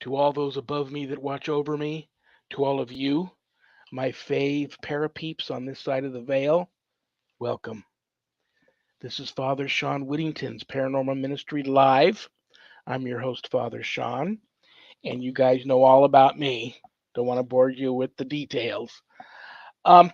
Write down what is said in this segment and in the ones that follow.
To all those above me that watch over me, to all of you, my fave parapeeps on this side of the veil, welcome. This is Father Shawn Whittington's Paranormal Ministry Live. I'm your host, Father Shawn, and you guys know all about me. Don't want to bore you with the details.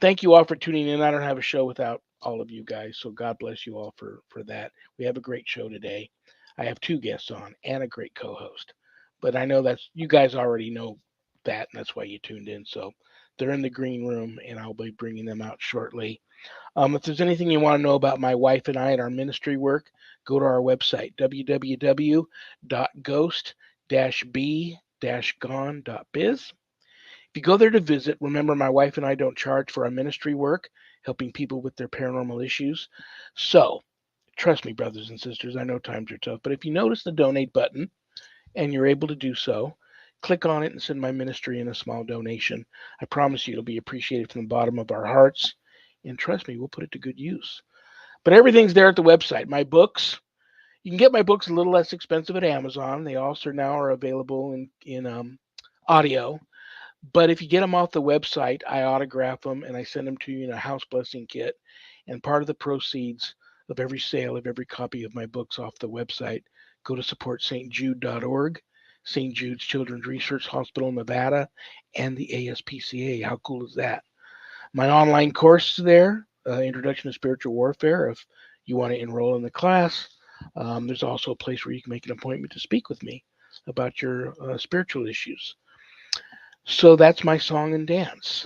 Thank you all for tuning in. I don't have a show without all of you guys, so God bless you all for that. We have a great show today. I have two guests on and a great co-host. But I know that's you guys already know that, and that's why you tuned in. So they're in the green room, and I'll be bringing them out shortly. If there's anything you want to know about my wife and I and our ministry work, go to our website, www.ghost-b-gone.biz. If you go there to visit, remember my wife and I don't charge for our ministry work, helping people with their paranormal issues. So, trust me, brothers and sisters, I know times are tough, but if you notice the donate button and you're able to do so, click on it and send my ministry in a small donation. I promise you it'll be appreciated from the bottom of our hearts. And trust me, we'll put it to good use. But everything's there at the website. My books, you can get my books a little less expensive at Amazon. They also now are available in audio. But if you get them off the website, I autograph them and I send them to you in a house blessing kit. And part of the proceeds of every sale of every copy of my books off the website go to support stjude.org, St. Jude's Children's Research Hospital, Nevada, and the ASPCA. How cool is that? My online course is there, Introduction to Spiritual Warfare, if you want to enroll in the class. There's also a place where you can make an appointment to speak with me about your spiritual issues. So that's my song and dance.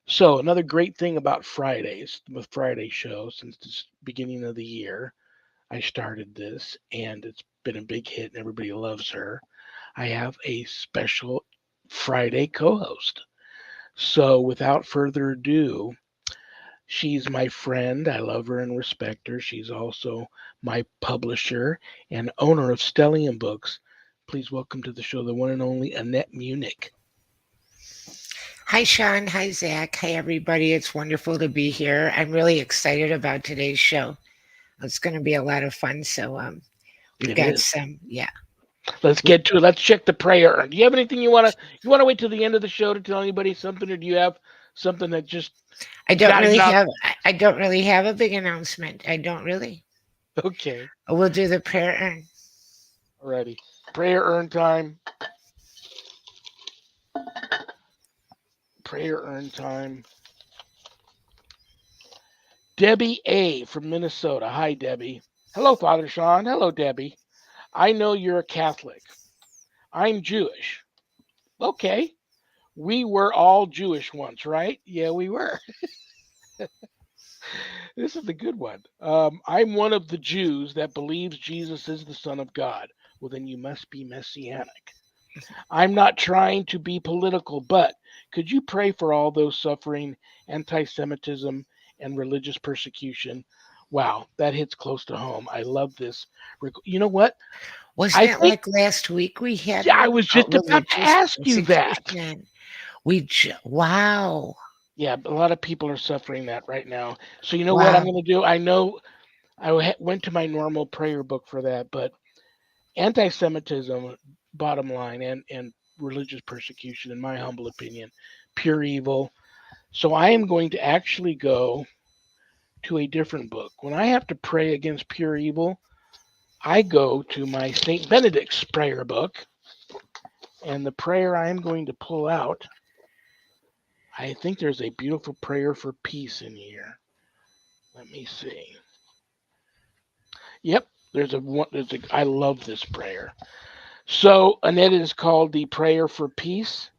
So another great thing about Fridays, with Friday show, since the beginning of the year, I started this, and it's been a big hit, and everybody loves her. I have a special Friday co-host. So without further ado, she's my friend. I love her and respect her. She's also my publisher and owner of Stellium Books. Please welcome to the show the one and only Annette Munich. Hi, Sean. Hi, Zach. Hi, everybody. It's wonderful to be here. I'm really excited about today's show. It's going to be a lot of fun. So, we've It got is. some, yeah. Let's get to it. Let's check the prayer. Do you have anything you want to wait till the end of the show to tell anybody something, or do you have something that just I you don't got to really get off? have, I don't really have a big announcement. I don't really. Okay, We'll do the prayer. alrighty. Prayer earn time. Prayer earn time. Debbie A from Minnesota. Hi, Debbie. Hello, Father Sean. Hello, Debbie. I know you're a Catholic. I'm Jewish. Okay. We were all Jewish once, right? Yeah, we were. This is the good one. I'm one of the Jews that believes Jesus is the Son of God. Well, then you must be messianic. I'm not trying to be political, but could you pray for all those suffering anti Semitism and religious persecution? Wow, that hits close to home. I love this. You know what? Wasn't I it think like last week we had yeah, I one was about just about to religious ask you that. persecution? Wow. Yeah, a lot of people are suffering that right now. So you know what I'm Wow. going to do? I know went to my normal prayer book for that, but anti-Semitism, bottom line, and religious persecution, in my humble opinion, pure evil. So I am going to actually go to a different book. When I have to pray against pure evil, I go to my Saint Benedict's prayer book, and the prayer I am going to pull out, I think there's a beautiful prayer for peace in here. Let me see. Yep, there's a one. I love this prayer. So Annette is called the Prayer for Peace,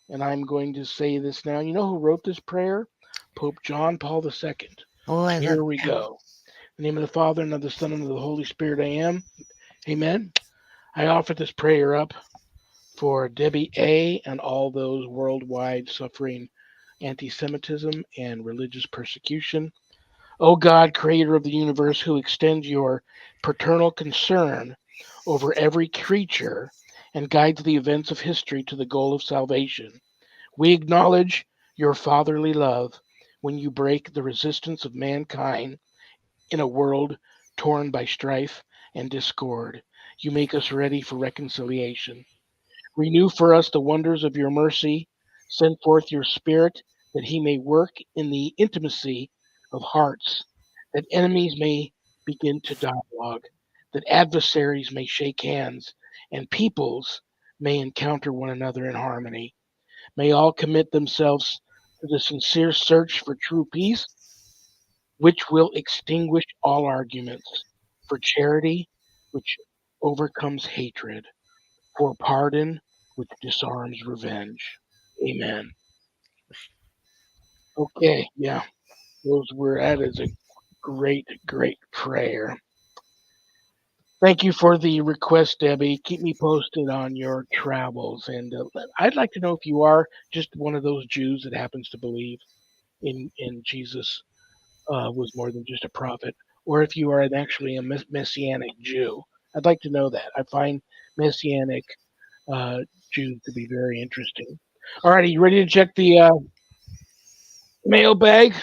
and I'm going to say this now. You know who wrote this prayer? Pope John Paul II. Oh, I So love here we him. go. In the name of the Father, and of the Son, and of the Holy Spirit, I am. Amen. I offer this prayer up for Debbie A. and all those worldwide suffering anti Semitism and religious persecution. O God, creator of the universe, who extends your paternal concern over every creature and guides the events of history to the goal of salvation, we acknowledge your fatherly love when you break the resistance of mankind in a world torn by strife and discord. You make us ready for reconciliation. Renew for us the wonders of your mercy. Send forth your Spirit that he may work in the intimacy of hearts, that enemies may begin to dialogue, that adversaries may shake hands, and peoples may encounter one another in harmony. May all commit themselves to the sincere search for true peace, which will extinguish all arguments, for charity, which overcomes hatred, for pardon, which disarms revenge. Amen. Okay, yeah, that is a great, great prayer. Thank you for the request, Debbie. Keep me posted on your travels, and I'd like to know if you are just one of those Jews that happens to believe in Jesus was more than just a prophet, or if you are actually a messianic Jew. I'd like to know that. I find messianic uh, Jews to be very interesting. All right, are you ready to check the mailbag?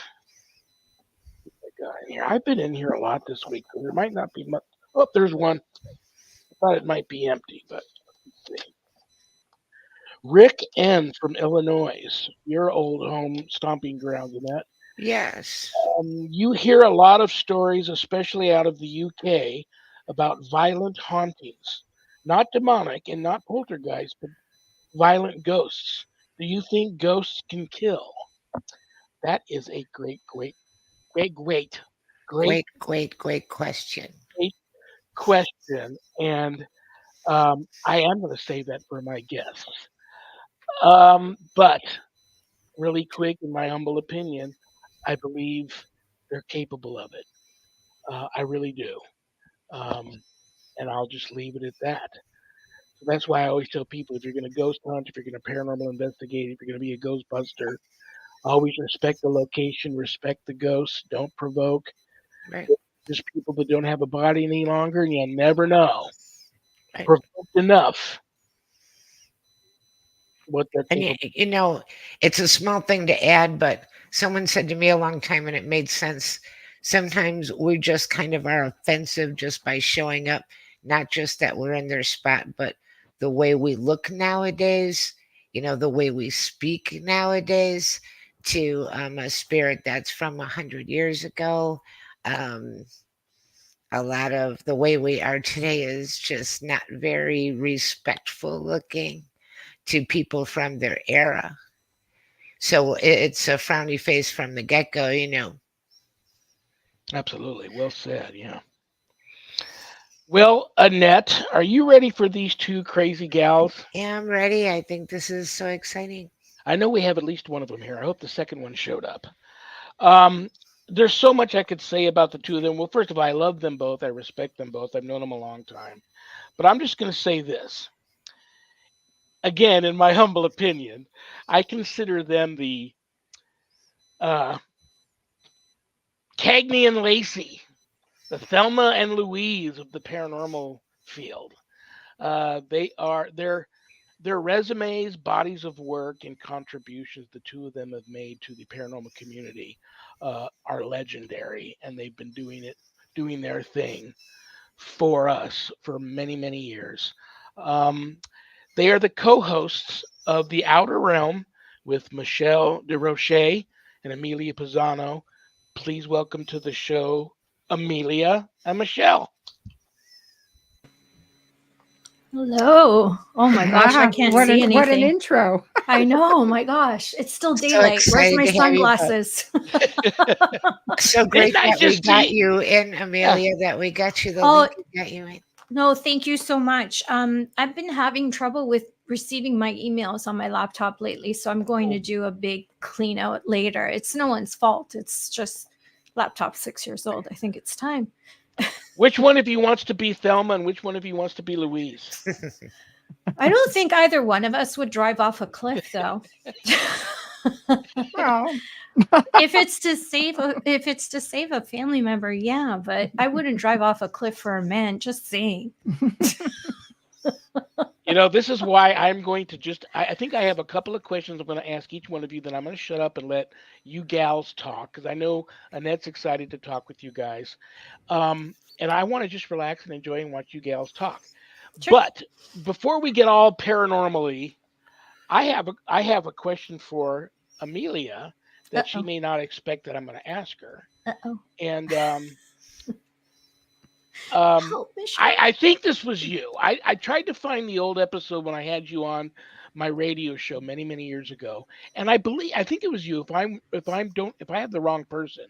In here. I've been in here a lot this week, so there might not be much. Oh, there's one. I thought it might be empty, but let's see. Rick N. from Illinois, your old home stomping ground, Annette. Yes. You hear a lot of stories, especially out of the UK, about violent hauntings. Not demonic and not poltergeist, but violent ghosts. Do you think ghosts can kill? That is a great, great, Great question. great question. And I am going to save that for my guests. But really quick, in my humble opinion, I believe they're capable of it. I really do. Um, and I'll just leave it at that. So that's why I always tell people if you're going to ghost hunt, if you're going to paranormal investigate, if you're going to be a ghostbuster, always respect the location, respect the ghosts, don't provoke. Right. There's people that don't have a body any longer, and you never know. Right. Provoked enough what they're And capable. it's a small thing to add, but someone said to me a long time, and it made sense. Sometimes we just kind of are offensive just by showing up, not just that we're in their spot, but the way we look nowadays, the way we speak nowadays to a spirit that's from 100 years ago. Um, a lot of the way we are today is just not very respectful looking to people from their era. So it's a frowny face from the get go. Absolutely. Well said. Yeah. Well, Annette, are you ready for these two crazy gals? Yeah, I'm ready. I think this is so exciting. I know we have at least one of them here. I hope the second one showed up. Um, there's so much I could say about the two of them. Well, first of all, I love them both. I respect them both. I've known them a long time. But I'm just going to say this. Again, in my humble opinion, I consider them the uh, Cagney and Lacey, the Thelma and Louise of the paranormal field. Their resumes, bodies of work, and contributions the two of them have made to the paranormal community are legendary, and they've been doing their thing for us for many, many years. Um, they are the co-hosts of The Outer Realm with Michelle Desrochers and Amelia Pisano. Please welcome to the show Amelia and Michelle. Hello. Oh my gosh, I Wow, can't what see an anything. intro. I know. Oh my gosh, it's still So daylight. Where's excited my to have you. sunglasses? So It's great nice that to we got see. you in, Yeah. Amelia, that we got you the Oh link we got you in. no, thank you so much. I've been having trouble with receiving my emails on my laptop lately, so I'm going to do a big clean out later. It's no one's fault. It's just laptop 6 years old. I think it's time. Which one of you wants to be Thelma and which one of you wants to be Louise? I don't think either one of us would drive off a cliff, though. Well, If it's to save a family member, yeah, but I wouldn't drive off a cliff for a man. Just saying. This is why I'm going to I think I have a couple of questions I'm going to ask each one of you. Then I'm going to shut up and let you gals talk because I know Annette's excited to talk with you guys. And I want to just relax and enjoy and watch you gals talk. Sure. But before we get all paranormally, I have a question for Amelia Uh that she oh. may not expect that I'm going to ask her. Uh oh. And um, Help me, Sean. I think this was you. I tried to find the old episode when I had you on my radio show many years ago, and I think it was you. If I have the wrong person,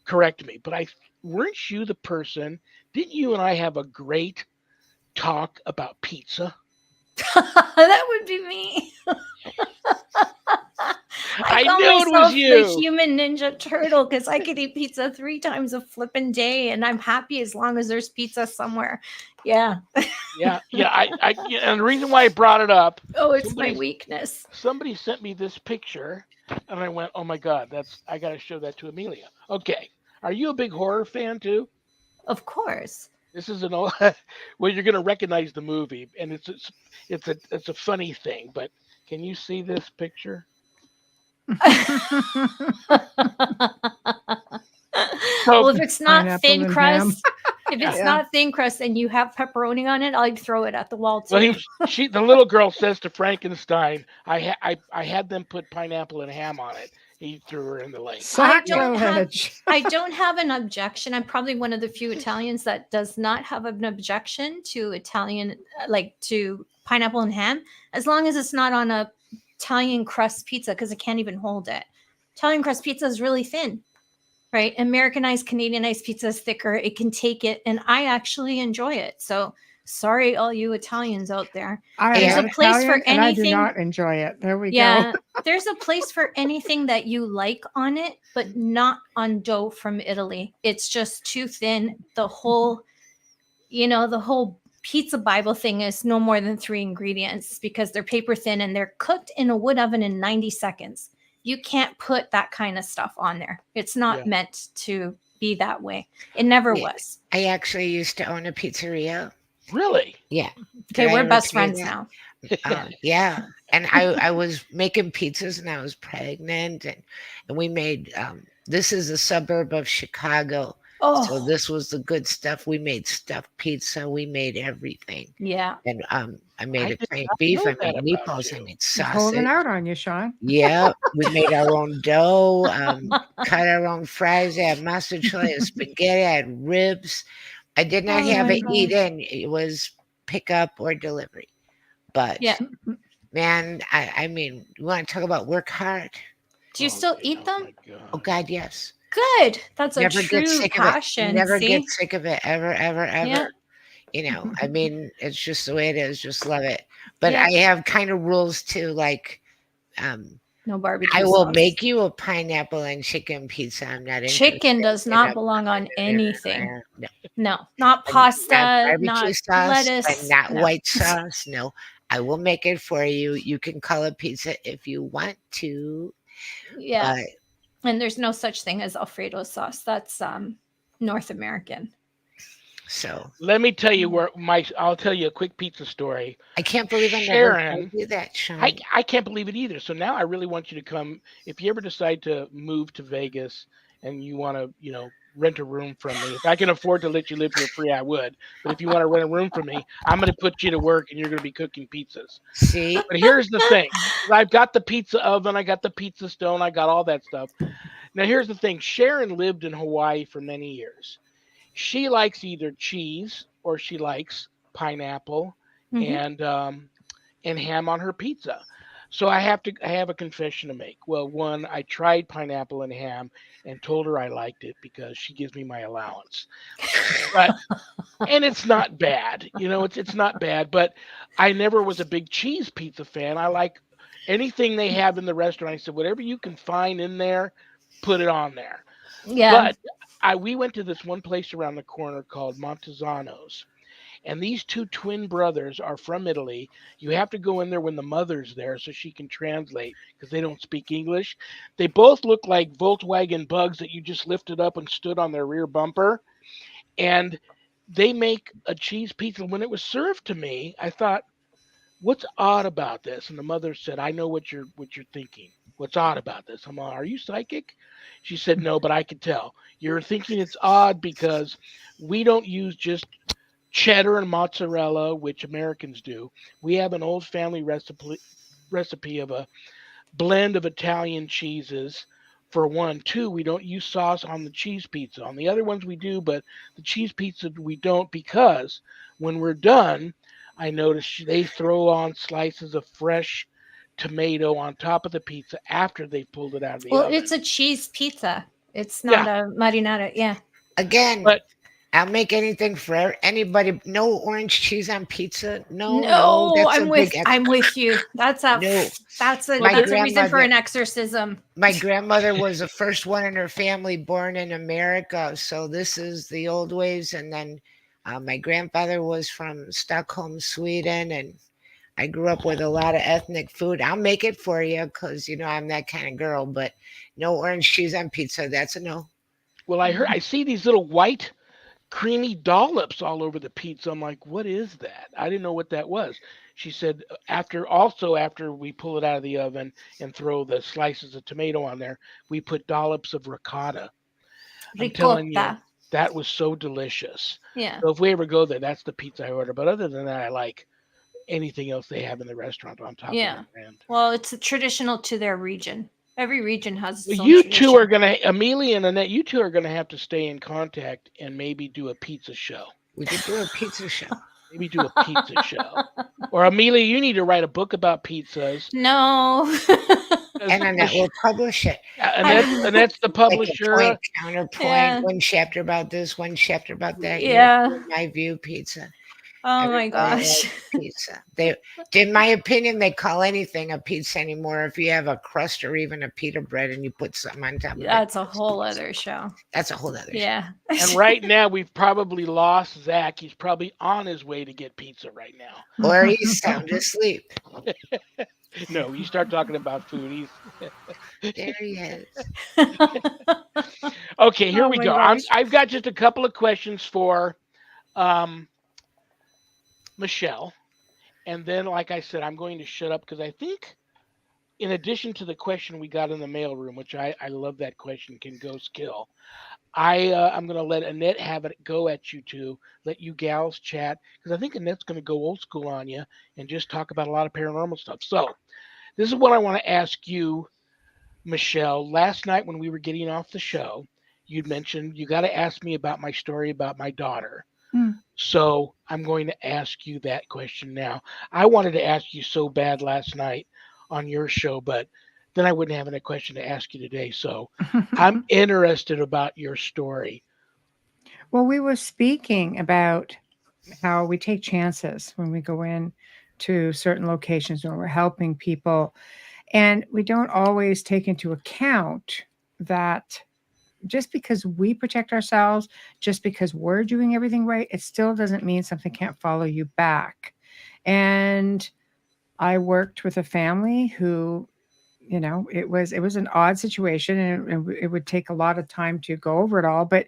correct me. But I weren't you the person? Didn't you and I have a great talk about pizza? That would be me. I I call knew it was myself the you. human ninja turtle because I could eat pizza 3 times a flippin' day, and I'm happy as long as there's pizza somewhere. Yeah. Yeah. Yeah, and the reason why I brought it up, Oh, it's my somebody weakness. somebody sent me this picture, and I went, "Oh my God, I got to show that to Amelia." Okay, are you a big horror fan too? Of course. This is an old, well, you're gonna recognize the movie, and it's a funny thing. But can you see this picture? Well, So if it's not Pineapple thin and crust, ham. if it's Yeah. not thin crust and you have pepperoni on it, I'd throw it at the wall well, too. the little girl says to Frankenstein, I had them put pineapple and ham on it. He threw her in the lake. Sacrilege. I don't have an objection. I'm probably one of the few Italians that does not have an objection to Italian, like to pineapple and ham, as long as it's not on a Italian crust pizza because it can't even hold it. Italian crust pizza is really thin, right? Americanized, Canadianized pizza is thicker. It can take it, and I actually enjoy it. So sorry, all you Italians out there. I There's am a not place for Italian, and I do anything. not enjoy it. There we go. Yeah, there's a place for anything that you like on it, but not on dough from Italy. It's just too thin. The whole pizza Bible thing is no more than 3 ingredients because they're paper thin and they're cooked in a wood oven in 90 seconds. You can't put that kind of stuff on there. It's not Yeah. meant to be that way. It never Yeah. was. I actually used to own a pizzeria. Really? Yeah. Okay, Did I we're ever best tell you friends that? now. Yeah. And I was making pizzas and I was pregnant and we made this is a suburb of Chicago. So Oh, this was the good stuff. We made stuffed pizza. We made everything. yeah. And I I made did Italian not beef. know I made that about meatballs. I you. made He's holding sausage. out on you, Sean. Yeah, we made our own dough, cut our own fries. I had mozzarella, spaghetti, I had ribs. I did not Oh have my it eat gosh. in. It was pick up or delivery. But Yeah. man, I mean, you want to talk about work hard? Do you Oh, still yeah, eat them? my Oh God. God, yes. Good. That's a Never get true sick of it. passion. Never get See? sick of it ever, ever, Yeah. ever. I mean, it's just the way it is. Just love it. But Yeah. I have kind of rules too, like No barbecue I will sauce. make you a pineapple and chicken pizza. I'm not Chicken interested does in not a belong on anything. no, No, not not pasta, barbecue not sauce and lettuce. not No. white sauce. No, I will make it for you. You can call it pizza if you want to, Yeah. but And there's no such thing as Alfredo sauce. That's North American. so Let me tell you I'll tell you a quick pizza story. I can't believe I never told Sharon, you that, Sean. I can't believe it either. So now I really want you to come. If you ever decide to move to Vegas and you want to, rent a room from me, if I can afford to let you live here free, I would. But if you want to rent a room from me, I'm going to put you to work and you're going to be cooking pizzas. See, But here's the thing. I've got the pizza oven, I got the pizza stone, I got all that stuff. Now here's the thing. Sharon lived in Hawaii for many years. She likes either cheese or she likes pineapple Mhm. and ham on her pizza. So I have a confession to make. Well, one, I tried pineapple and ham and told her I liked it because she gives me my allowance. But and it's not bad. It's not bad, but I never was a big cheese pizza fan. I like anything they have in the restaurant. I said whatever you can find in there, put it on there. Yeah. But we went to this one place around the corner called Montesano's, and these two twin brothers are from Italy. You have to go in there when the mother's there so she can translate because they don't speak English. They both look like Volkswagen bugs that you just lifted up and stood on their rear bumper, and they make a cheese pizza. When it was served to me, I thought, what's odd about this? And the mother said, I know what you're thinking. What's odd about this? I'm like, are you psychic? She said, no, but I can tell. You're thinking it's odd because we don't use just cheddar and mozzarella, which Americans do. We have an old family recipe of a blend of Italian cheeses. For one, two, we don't use sauce on the cheese pizza. On the other ones we do, but the cheese pizza we don't because when we're done, I notice they throw on slices of fresh tomato on top of the pizza after they've pulled it out of the Well, oven. it's a cheese pizza. It's Yeah, not a marinara. Yeah. Again, but I'll make anything for anybody. No orange cheese on pizza. No, no, No, that's a big I'm with you. That's a no. that's a well, My that's a reason for grandmother, an exorcism. my grandmother was the first one in her family born in America, so this is the old ways. And then my grandfather was from Stockholm, Sweden, and I grew up with a lot of ethnic food. I'll make it for you because I'm that kind of girl. But no orange cheese on pizza. That's a no. I see these little white creamy dollops all over the pizza. I'm like, what is that? I didn't know what that was. She said after we pull it out of the oven and throw the slices of tomato on there, we put dollops of ricotta. I'm telling you, Ricotta. that was so delicious. Yeah. So if we ever go there, that's the pizza I order. But other than that, I like anything else they have in the restaurant on top of Yeah. it. And Well, it's traditional to their region. Every region has well, its own you two are tradition. gonna Amelia and Annette, you two are gonna have to stay in contact and maybe do a pizza show. We could do a pizza show. Maybe do a pizza show. Or Amelia, you need to write a book about pizzas. No. And Annette will publish it. Annette's the Like a publisher. point, counterpoint, Yeah. one chapter about this, one chapter about that. Yeah. My view pizza. Oh my Everybody gosh. likes pizza. In my opinion, they call anything a pizza anymore. If you have a crust or even a pita bread and you put something on top of it, That's a whole other show. that's a whole other show. Yeah. And right now we've probably lost Zach. He's probably on his way to get pizza right now. Or he's sound asleep. No, you start talking about food. There he is. Okay, here Oh we my go. gosh. I've got just a couple of questions for um, Michelle. And then, like I said, I'm going to shut up because I think, in addition to the question we got in the mailroom, which I love that question, can ghosts kill? I'm going to let Annette have it go at you two, let you gals chat, because I think Annette's going to go old school on you and just talk about a lot of paranormal stuff. So, this is what I want to ask you, Michelle. Last night when we were getting off the show, you'd mentioned you got to ask me about my story about my daughter. Hmm. So I'm going to ask you that question now. I wanted to ask you so bad last night on your show, but then I wouldn't have any question to ask you today. So I'm interested about your story. Well, we were speaking about how we take chances when we go in to certain locations when we're helping people. And we don't always take into account that just because we protect ourselves, just because we're doing everything right, it still doesn't mean something can't follow you back. And I worked with a family who, it was an odd situation, and it would take a lot of time to go over it all. But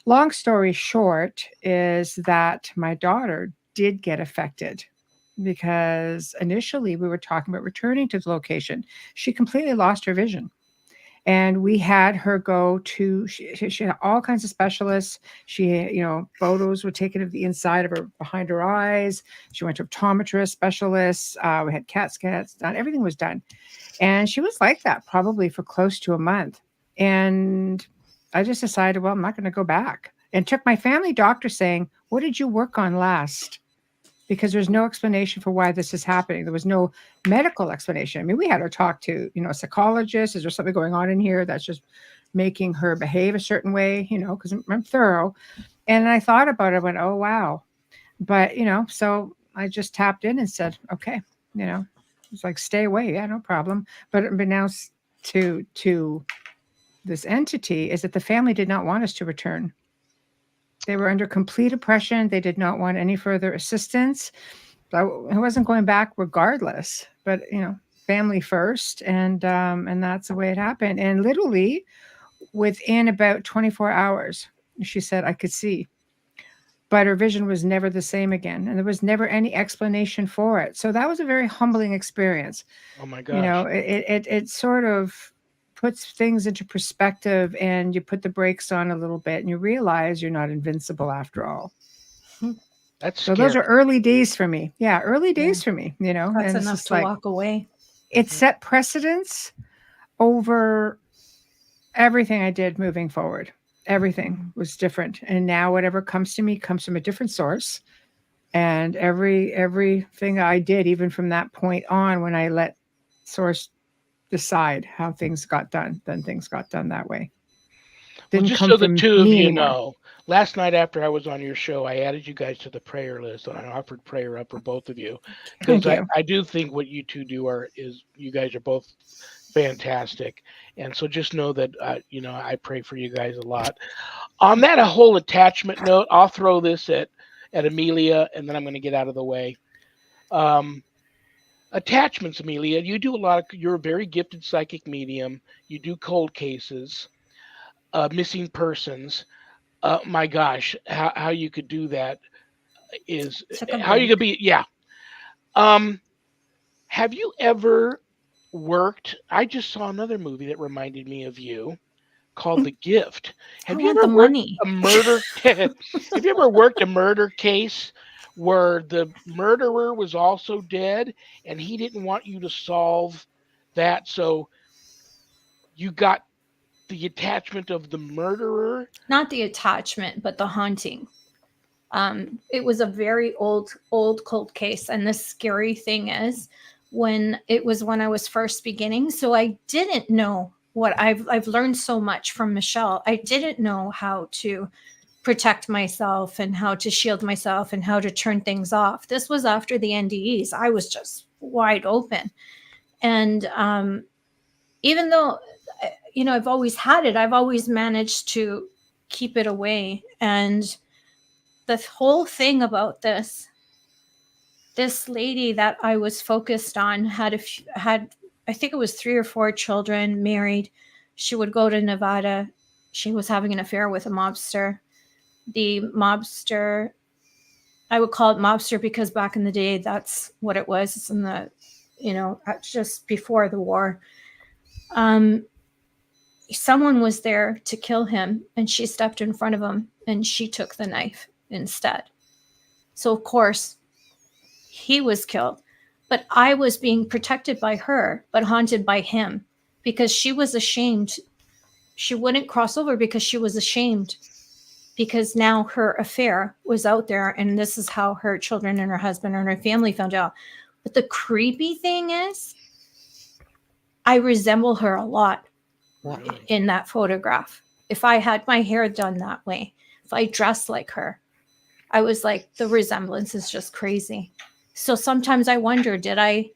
long story short is that my daughter did get affected because initially we were talking about returning to the location. She completely lost her vision. And we had her go to, she had all kinds of specialists. Photos were taken of the inside of her, behind her eyes. She went to optometrist specialists. We had CAT scans done. Everything was done. And she was like that probably for close to a month. And I just decided, well, I'm not going to go back. And took my family doctor saying, what did you work on last? Because there's no explanation for why this is happening. There was no medical explanation. I mean, we had her talk to, a psychologist. Is there something going on in here that's just making her behave a certain way, because I'm thorough. And I thought about it, I went, oh, wow. But, so I just tapped in and said, okay, it's like, stay away. Yeah, no problem. But now to this entity is that the family did not want us to return. They were under complete oppression. They did not want any further assistance. I wasn't going back regardless, but family first, and that's the way it happened. And literally within about 24 hours, she said, I could see. but her vision was never the same again, and there was never any explanation for it. So that was a very humbling experience. Oh my You know, gosh. it sort of puts things into perspective, and you put the brakes on a little bit, and you realize you're not invincible after all. That's So those scary. are early days for me. Yeah, early Yeah. days for me, you know, That's and it's enough just to like walk away. it set precedence over everything I did moving forward. Everything was different. And now whatever comes to me comes from a different source. And everything I did, even from that point on, when I let source decide how things got done, then things got done that way. Well, Didn't just come so the from two of me you anymore. know, last night after I was on your show, I added you guys to the prayer list and I offered prayer up for both of you because Thank I, you. I do think what you two do is you guys are both fantastic. And so just know that, I pray for you guys a lot. On that whole attachment note, I'll throw this at Amelia and then I'm going to get out of the way. Um, Attachments, Amelia, you do a lot you're a very gifted psychic medium. You do cold cases, missing persons. My gosh, how you could do that is Took a how you could break. be. Yeah. Um, have you ever worked? I just saw another movie that reminded me of you called The Gift. I Have you want ever the worked money. a murder? Have you ever worked a murder case where the murderer was also dead and he didn't want you to solve that, so you got the attachment of the murderer? Not the attachment, but the haunting. It was a very old cold case, and the scary thing is, when I was first beginning, so I didn't know what I've learned so much from Michelle. I didn't know how to protect myself and how to shield myself and how to turn things off. This was after the NDEs. I was just wide open, and even though I've always had it, I've always managed to keep it away. And the whole thing about this lady that I was focused on had, I think it was 3 or 4 children, married. She would go to Nevada. She was having an affair with a mobster. The mobster, I would call it mobster because back in the day that's what it was. It's in the just before the war. Um Someone was there to kill him, and she stepped in front of him and she took the knife instead. So of course he was killed, but I was being protected by her but haunted by him because she was ashamed. She wouldn't cross over because she was ashamed, because now her affair was out there, and this is how her children and her husband and her family found out. But the creepy thing is, I resemble her a lot Really? in that photograph. If I had my hair done that way, if I dressed like her, I was like, the resemblance is just crazy. So sometimes I wonder, did I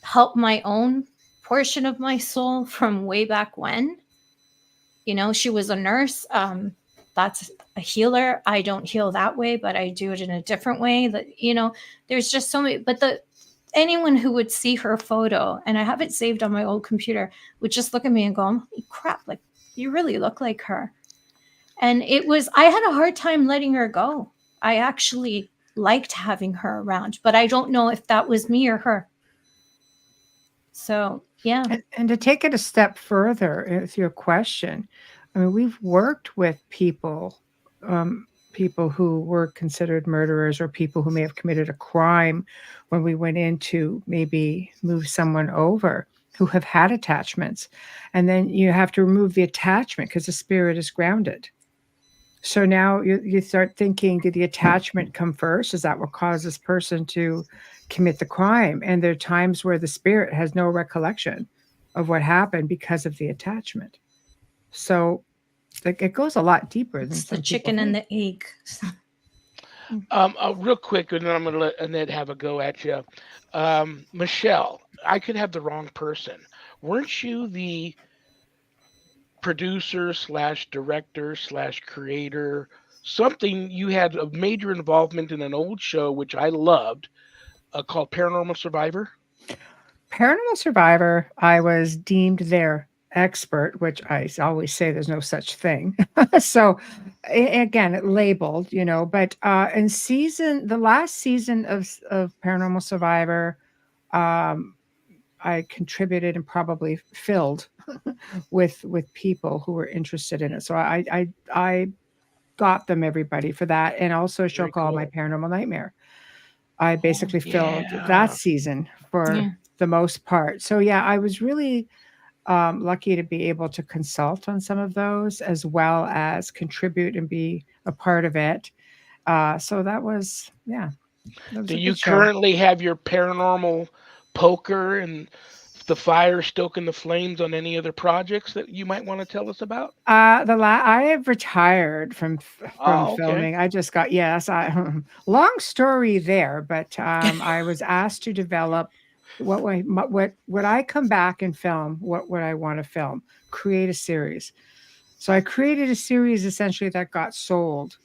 help my own portion of my soul from way back when? She was a nurse. That's a healer. I don't heal that way, but I do it in a different way. There's just so many. But anyone who would see her photo, and I have it saved on my old computer, would just look at me and go, holy crap, like, you really look like her. And I had a hard time letting her go. I actually liked having her around, but I don't know if that was me or her. So, yeah. And to take it a step further with your question, I mean, we've worked with people who were considered murderers or people who may have committed a crime when we went in to maybe move someone over who have had attachments. And then you have to remove the attachment because the spirit is grounded. So now you start thinking, did the attachment come first? Is that what caused this person to commit the crime? And there are times where the spirit has no recollection of what happened because of the attachment. So like, it goes a lot deeper than It's the some people chicken and think. the egg. Real quick, and then I'm going to let Annette have a go at you. Michelle, I could have the wrong person. Weren't you the producer slash director slash creator? Something, you had a major involvement in an old show which I loved, called Paranormal Survivor. Paranormal Survivor, I was deemed there expert, which I always say there's no such thing. So again, it labeled, but in the last season of Paranormal Survivor, um, I contributed and probably filled with people who were interested in it. So I got them everybody for that, and also a show Very called My cool. Paranormal Nightmare. I Oh, basically filled that yeah. season for Yeah. the most part. So yeah, I was really lucky to be able to consult on some of those as well as contribute and be a part of it. So that was, yeah, that was Do a you good show. currently have your paranormal poker and the fire stoking the flames on any other projects that you might want to tell us about? I have retired from Oh, okay. filming. I just got, yes, long story there, but I was asked to develop what would I come back and film, what would I want to film, create a series. So I created a series essentially that got sold,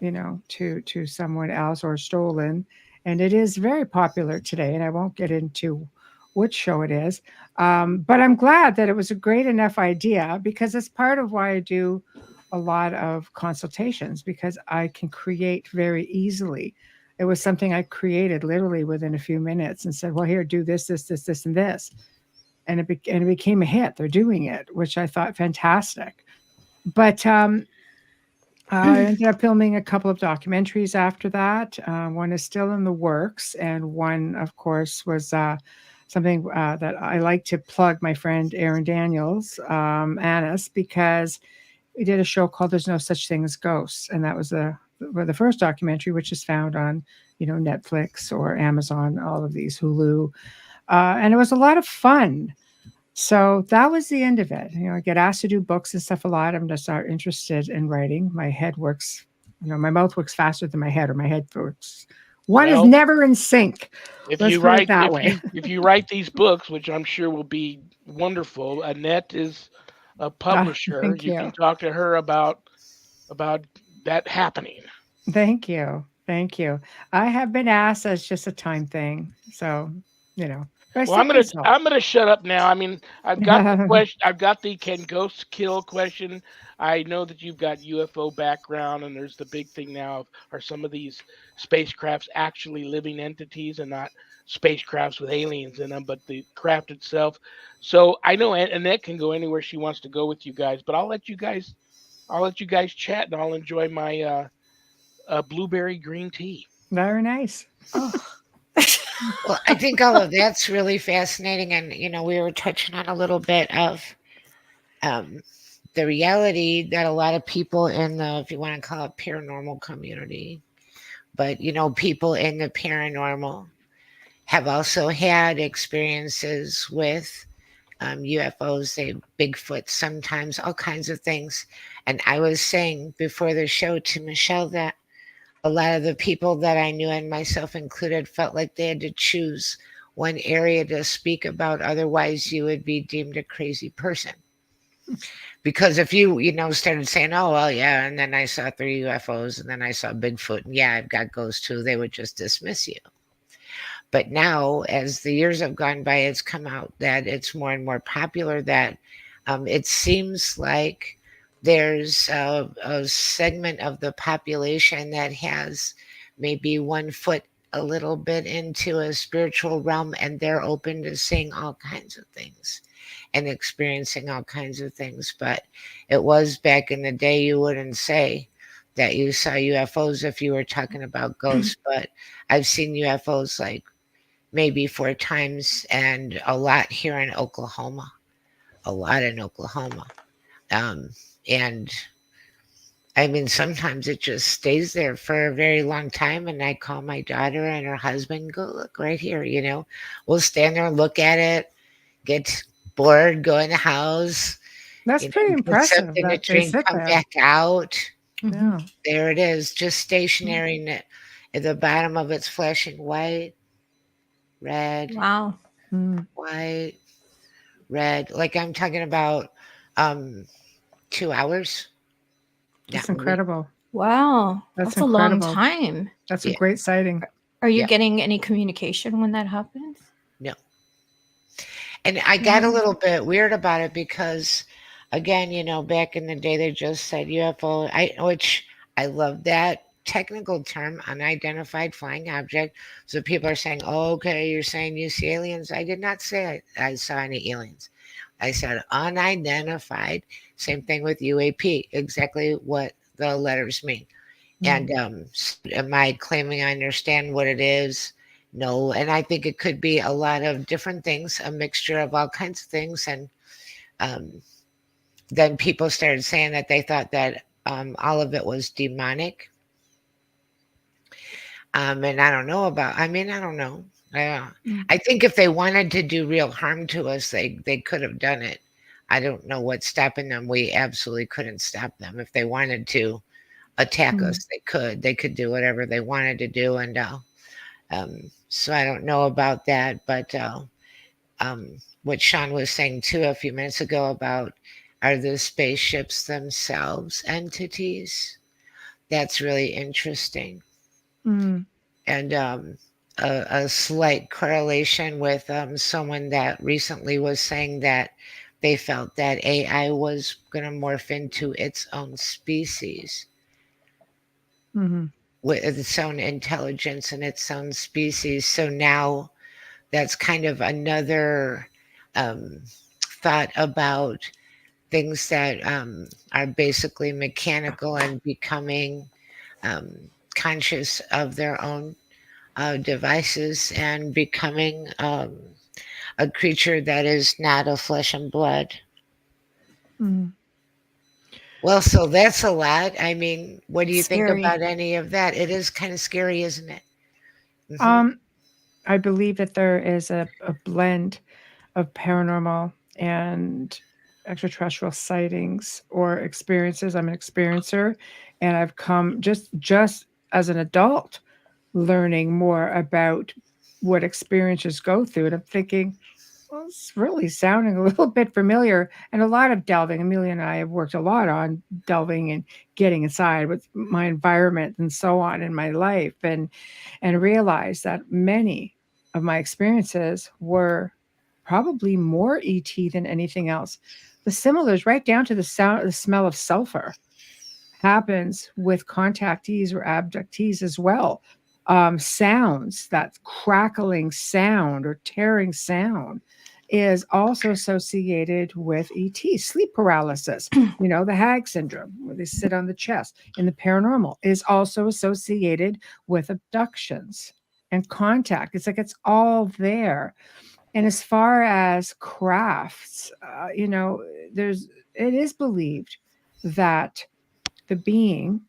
to someone else or stolen, and it is very popular today. And I won't get into which show it is, but I'm glad that it was a great enough idea because it's part of why I do a lot of consultations because I can create very easily. It was something I created literally within a few minutes and said, "Well, here, do this, this, this, this, and this," and it became a hit. They're doing it, which I thought fantastic. But I ended up filming a couple of documentaries after that. One is still in the works, and one, of course, was something that I like to plug my friend Aaron Daniels, Annis, because we did a show called "There's No Such Thing as Ghosts," and that was the first documentary, which is found on Netflix or Amazon, all of these, Hulu, and it was a lot of fun. So that was the end of it. I get asked to do books and stuff a lot. I'm just not interested in writing. My head works, my mouth works faster than my head, or my head works. One is Well, never in sync. Let's put it that way. if you write these books, which I'm sure will be wonderful, Annette is a publisher. Thank You can you. talk to her about that happening. Thank you. Thank you. I have been asked as just a time thing. So, but I Well, still consult. I'm gonna shut up now. I mean, I've got the question. I've got the can ghosts kill question. I know that you've got UFO background, and there's the big thing now of are some of these spacecrafts actually living entities and not spacecrafts with aliens in them, but the craft itself. So I know Annette can go anywhere she wants to go with you guys, but I'll let you guys chat, and I'll enjoy my blueberry green tea. Very nice. Oh. Well, I think all of that's really fascinating. And, we were touching on a little bit of um, the reality that a lot of people in the, if you want to call it paranormal community, but, people in the paranormal have also had experiences with UFOs, they Bigfoot, sometimes all kinds of things. And I was saying before the show to Michelle that a lot of the people that I knew, and myself included, felt like they had to choose one area to speak about. Otherwise, you would be deemed a crazy person. Because if you, started saying, oh, well, yeah, and then I saw 3 UFOs, and then I saw Bigfoot, and yeah, I've got ghosts too, they would just dismiss you. But now, as the years have gone by, it's come out that it's more and more popular that it seems like there's a segment of the population that has maybe 1 foot a little bit into a spiritual realm, and they're open to seeing all kinds of things and experiencing all kinds of things. But it was back in the day, you wouldn't say that you saw UFOs if you were talking about ghosts, but I've seen UFOs like maybe 4 times, and a lot here in Oklahoma, a lot in Oklahoma. And I mean, sometimes it just stays there for a very long time. And I call my daughter and her husband, go look right here, we'll stand there and look at it, get bored, go in the house, That's pretty get impressive something to that they drink, sit come there. back out. Yeah. There it is, just stationary. And at the bottom of it's flashing white, red, Wow. Mm. white, red. Like I'm talking about 2 hours. That's Not moving. incredible. Wow. That's That's a long incredible. time. That's a Yeah. great sighting. Are you Yeah. getting any communication when that happens? No. And I got a little bit weird about it because, again, back in the day, they just said UFO, which I love that technical term, unidentified flying object. So people are saying, oh, okay, you're saying you see aliens. I did not say I saw any aliens. I said unidentified. Same thing with UAP, exactly what the letters mean. And am I claiming I understand what it is? No. And I think it could be a lot of different things, a mixture of all kinds of things. And um, then people started saying that they thought that all of it was demonic. And I don't know about, I mean, I don't know. Mm. I think if they wanted to do real harm to us, they could have done it. I don't know what's stopping them. We absolutely couldn't stop them. If they wanted to attack Mm. us, they could do whatever they wanted to do. And so I don't know about that. But what Shawn was saying too a few minutes ago about are the spaceships themselves entities? That's really interesting. Mm. And a slight correlation with someone that recently was saying that they felt that AI was going to morph into its own species Mhm. with its own intelligence and its own species. So now that's kind of another um, thought about things that are basically mechanical and becoming um, conscious of their own devices and becoming a creature that is not of flesh and blood. Mm. Well, so that's a lot. I mean, what do you think Scary. about any of that? It is kind of scary, isn't it? Hmm. Um, I believe that there is a blend of paranormal and extraterrestrial sightings or experiences. I'm an experiencer, and I've come just as an adult learning more about what experiences go through, and I'm thinking, well, it's really sounding a little bit familiar, and a lot of delving. Amelia and I have worked a lot on delving and getting inside with my environment and so on in my life, and realized that many of my experiences were probably more ET than anything else. The similars, right down to the sound, the smell of sulfur, happens with contactees or abductees as well. Sounds, that crackling sound or tearing sound, is also associated with ET, sleep paralysis. The hag syndrome, where they sit on the chest in the paranormal, is also associated with abductions and contact. It's like it's all there. And as far as crafts, it is believed that the being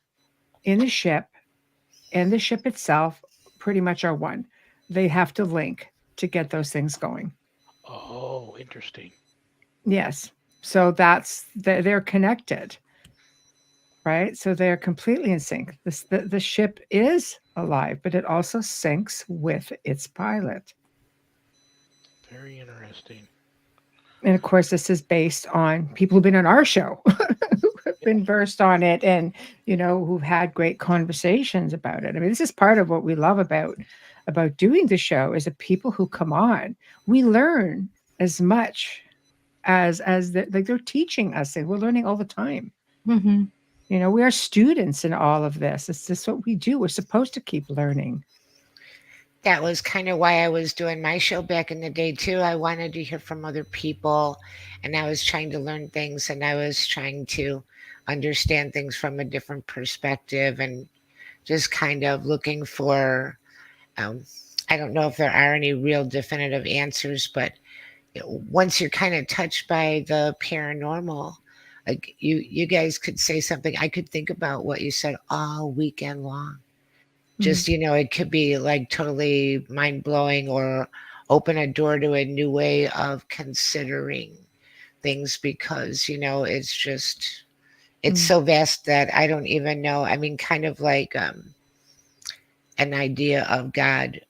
in the ship and the ship itself pretty much are one. They have to link to get those things going. Oh, interesting. Yes. So they're connected, right? So they're completely in sync. The ship is alive, but it also syncs with its pilot. Very interesting. And of course, this is based on people who've been on our show, who have Yeah. been versed on it, and who've had great conversations about it. I mean, this is part of what we love about doing the show, is the people who come on. We learn as much as like they're teaching us, and we're learning all the time. Mm-hmm. We are students in all of this. It's just what we do. We're supposed to keep learning. That was kind of why I was doing my show back in the day too. I wanted to hear from other people, and I was trying to learn things, and I was trying to understand things from a different perspective, and just kind of looking for um, I don't know if there are any real definitive answers, but once you're kind of touched by the paranormal, like you guys could say something, I could think about what you said all weekend long. Mm. Just, it could be like totally mind blowing or open a door to a new way of considering things because, it's Mm. so vast that I don't even know. I mean, kind of like an idea of God.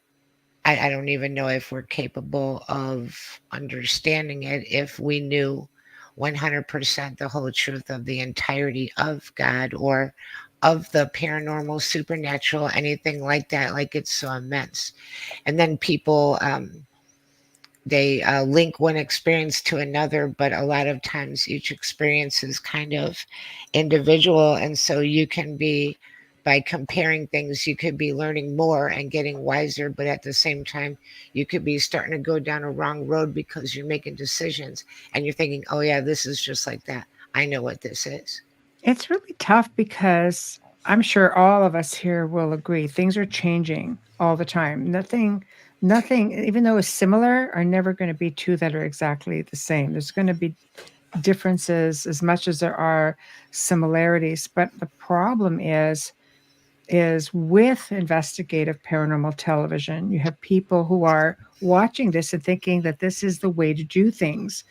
I don't even know if we're capable of understanding it if we knew 100% the whole truth of the entirety of God or of the paranormal, supernatural, anything like that. Like it's so immense. And then people they link one experience to another, but a lot of times each experience is kind of individual. And so you can be, by comparing things, you could be learning more and getting wiser, but at the same time, you could be starting to go down a wrong road because you're making decisions and you're thinking, oh, yeah, this is just like that. I know what this is. It's really tough because I'm sure all of us here will agree things are changing all the time. Nothing, even though it's similar, are never going to be two that are exactly the same. There's going to be differences as much as there are similarities. But the problem is with investigative paranormal television, you have people who are watching this and thinking that this is the way to do things.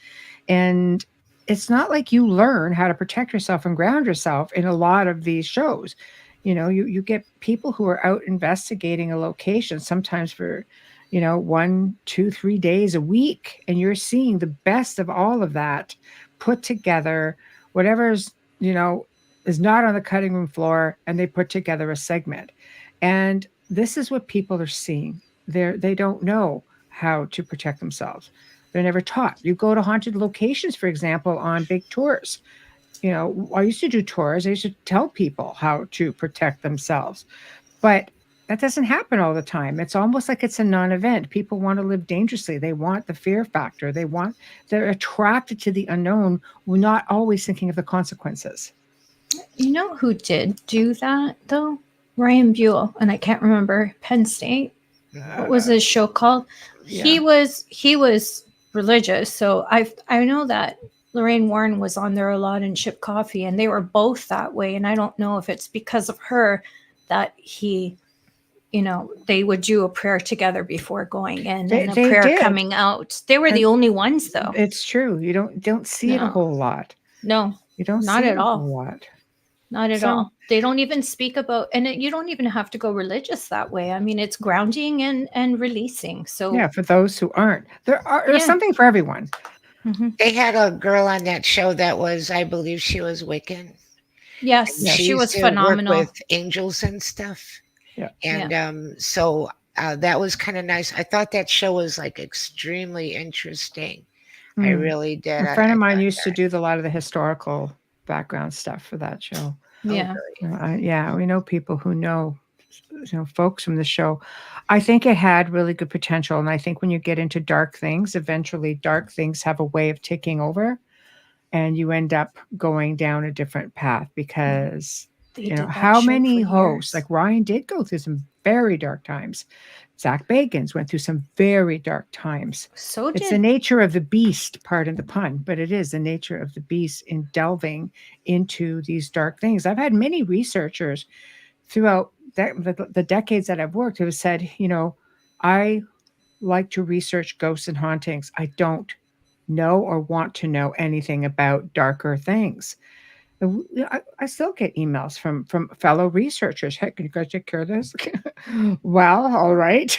And it's not like you learn how to protect yourself and ground yourself in a lot of these shows. You get people who are out investigating a location sometimes for, 1, 2, 3 days a week, and you're seeing the best of all of that put together, whatever's, is not on the cutting room floor, and they put together a segment. And this is what people are seeing. They don't know how to protect themselves. They're never taught. You go to haunted locations, for example, on big tours. I used to do tours. I used to tell people how to protect themselves. But that doesn't happen all the time. It's almost like it's a non-event. People want to live dangerously. They want the fear factor. They're attracted to the unknown. We're not always thinking of the consequences. You know who did do that though? Ryan Buell, and I can't remember. Penn State. What was his show called? Yeah. He was religious, so I know that Lorraine Warren was on there a lot in Ship Coffee, and they were both that way. And I don't know if it's because of her that he, they would do a prayer together before going in, and a They prayer did. coming out. They were the And only ones, though. It's true. You don't see it a No. whole lot. No, You don't not see at it a all. whole lot. Not at So- all. They don't even speak about, and you don't even have to go religious that way. I mean, it's grounding and releasing. So Yeah, for those who aren't, there's Yeah. something for everyone. Mhm. They had a girl on that show that was, I believe she was Wiccan. Yes, And she used was to phenomenal. work with angels and stuff. Yeah. And so that was kind of nice. I thought that show was like extremely interesting. I Mm. really did. A friend of mine thought used to that- do a lot of the historical background stuff for that show. Yeah. Yeah, we know people who know, folks from the show. I think it had really good potential, and I think when you get into dark things, eventually dark things have a way of taking over, and you end up going down a different path because They did that how show many for hosts years. like Ryan did go through some very dark times. Zach Bagans went through some very dark times. So It's the did nature of the beast, pardon the pun, but it is the nature of the beast in delving into these dark things. I've had many researchers throughout the decades that I've worked who have said, I like to research ghosts and hauntings. I don't know or want to know anything about darker things. I still get emails from fellow researchers. Hey, can you guys take care of this? Well, all right.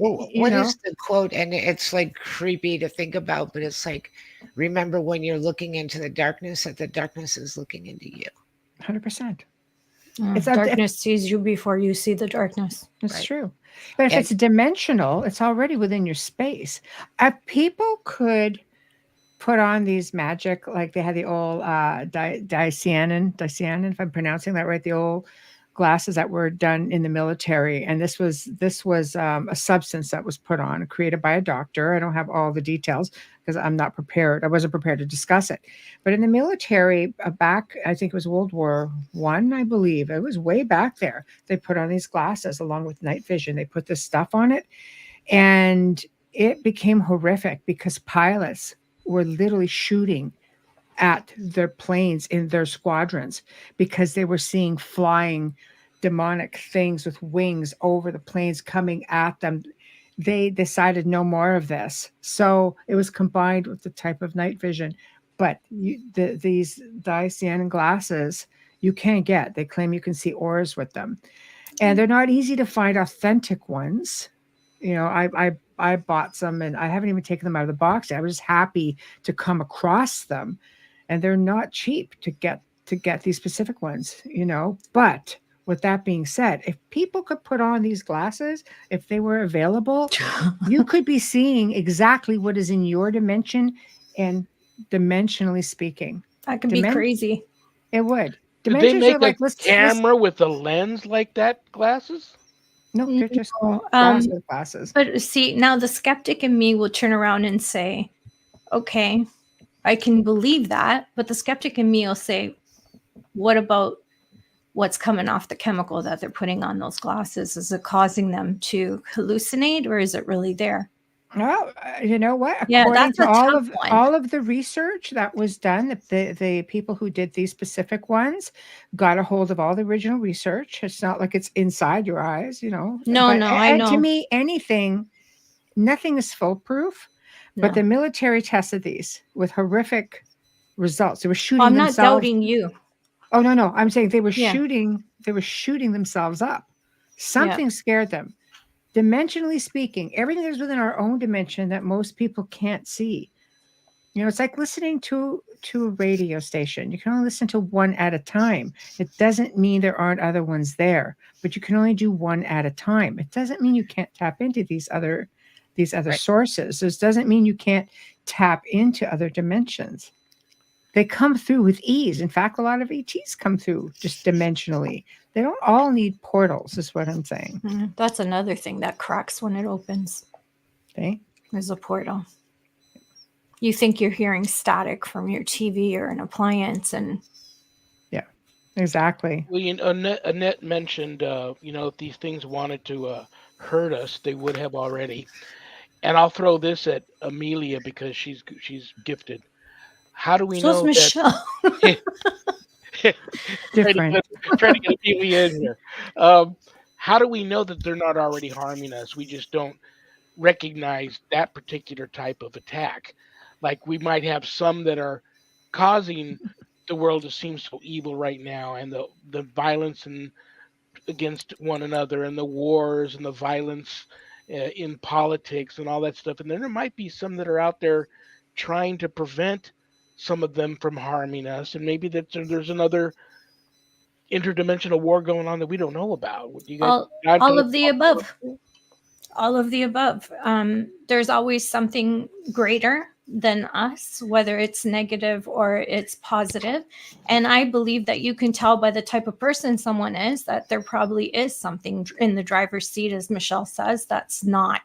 Well, You what know? is the quote? And it's like creepy to think about, but it's like, remember when you're looking into the darkness, that the darkness is looking into you. 100%. It's up to- darkness sees you before you see the darkness. It's Right. true. But if And- it's dimensional, it's already within your space. If people could put on these magic, like they had the old Dysianin, if I'm pronouncing that right, the old glasses that were done in the military. And this was a substance that was put on, created by a doctor. I don't have all the details because I'm not prepared. I wasn't prepared to discuss it. But in the military, back, I think it was World War One, I believe. It was way back there. They put on these glasses along with night vision. They put this stuff on it. And it became horrific because pilots were literally shooting at their planes in their squadrons because they were seeing flying demonic things with wings over the planes coming at them. They decided no more of this. So it was combined with the type of night vision. But these Dysianin glasses, you can't get. They claim you can see auras with them. And they're not easy to find authentic ones. I bought some and I haven't even taken them out of the box. I was just happy to come across them, and they're not cheap to get these specific ones, But with that being said, if people could put on these glasses, if they were available, you could be seeing exactly what is in your dimension and dimensionally speaking. That can be crazy. It would. Did they Dimensions are make a like, let's camera with a lens like that? Glasses? no, they're just No, glasses. But see, now the skeptic in me will turn around and say, okay, I can believe that. But the skeptic in me will say, what about what's coming off the chemical that they're putting on those glasses? Is it causing them to hallucinate, or is it really there? Well, you know what? Yeah, According that's to a tough one. all of the research that was done, the people who did these specific ones got a hold of all the original research. It's not like it's inside your eyes, you know. No, But no, I and to know. me, nothing is foolproof. But the No. military tested these with horrific results. They were shooting Well, I'm not themselves. doubting you. Oh no, I'm saying they were Yeah. shooting themselves up. Something scared them. Dimensionally speaking, everything is within our own dimension that most people can't see. You know, it's like listening to a radio station. You can only listen to one at a time. It doesn't mean there aren't other ones there, but you can only do one at a time. It doesn't mean you can't tap into these other Right. sources. This doesn't mean you can't tap into other dimensions. They come through with ease. In fact, a lot of ETs come through just dimensionally. They don't all need portals, is what I'm saying. That's another thing that cracks when it opens. Okay. There's a portal. You think you're hearing static from your TV or an appliance, and Exactly. Well, Annette mentioned, if these things wanted to hurt us, they would have already. And I'll throw this at Amelia because she's gifted. How do we so's know that? Michelle. Different. Trying to get Amelia in here. How do we know that they're not already harming us? We just don't recognize that particular type of attack. Like we might have some that are causing the world to seem so evil right now, and the violence and against one another, and the wars and the violence in politics and all that stuff. And then there might be some that are out there trying to prevent some of them from harming us, and maybe that there's another interdimensional war going on that we don't know about. Would you guys all of the above. All of the above. There's always something greater than us, whether it's negative or it's positive. And I believe that you can tell by the type of person someone is that there probably is something in the driver's seat, as Michelle says, that's not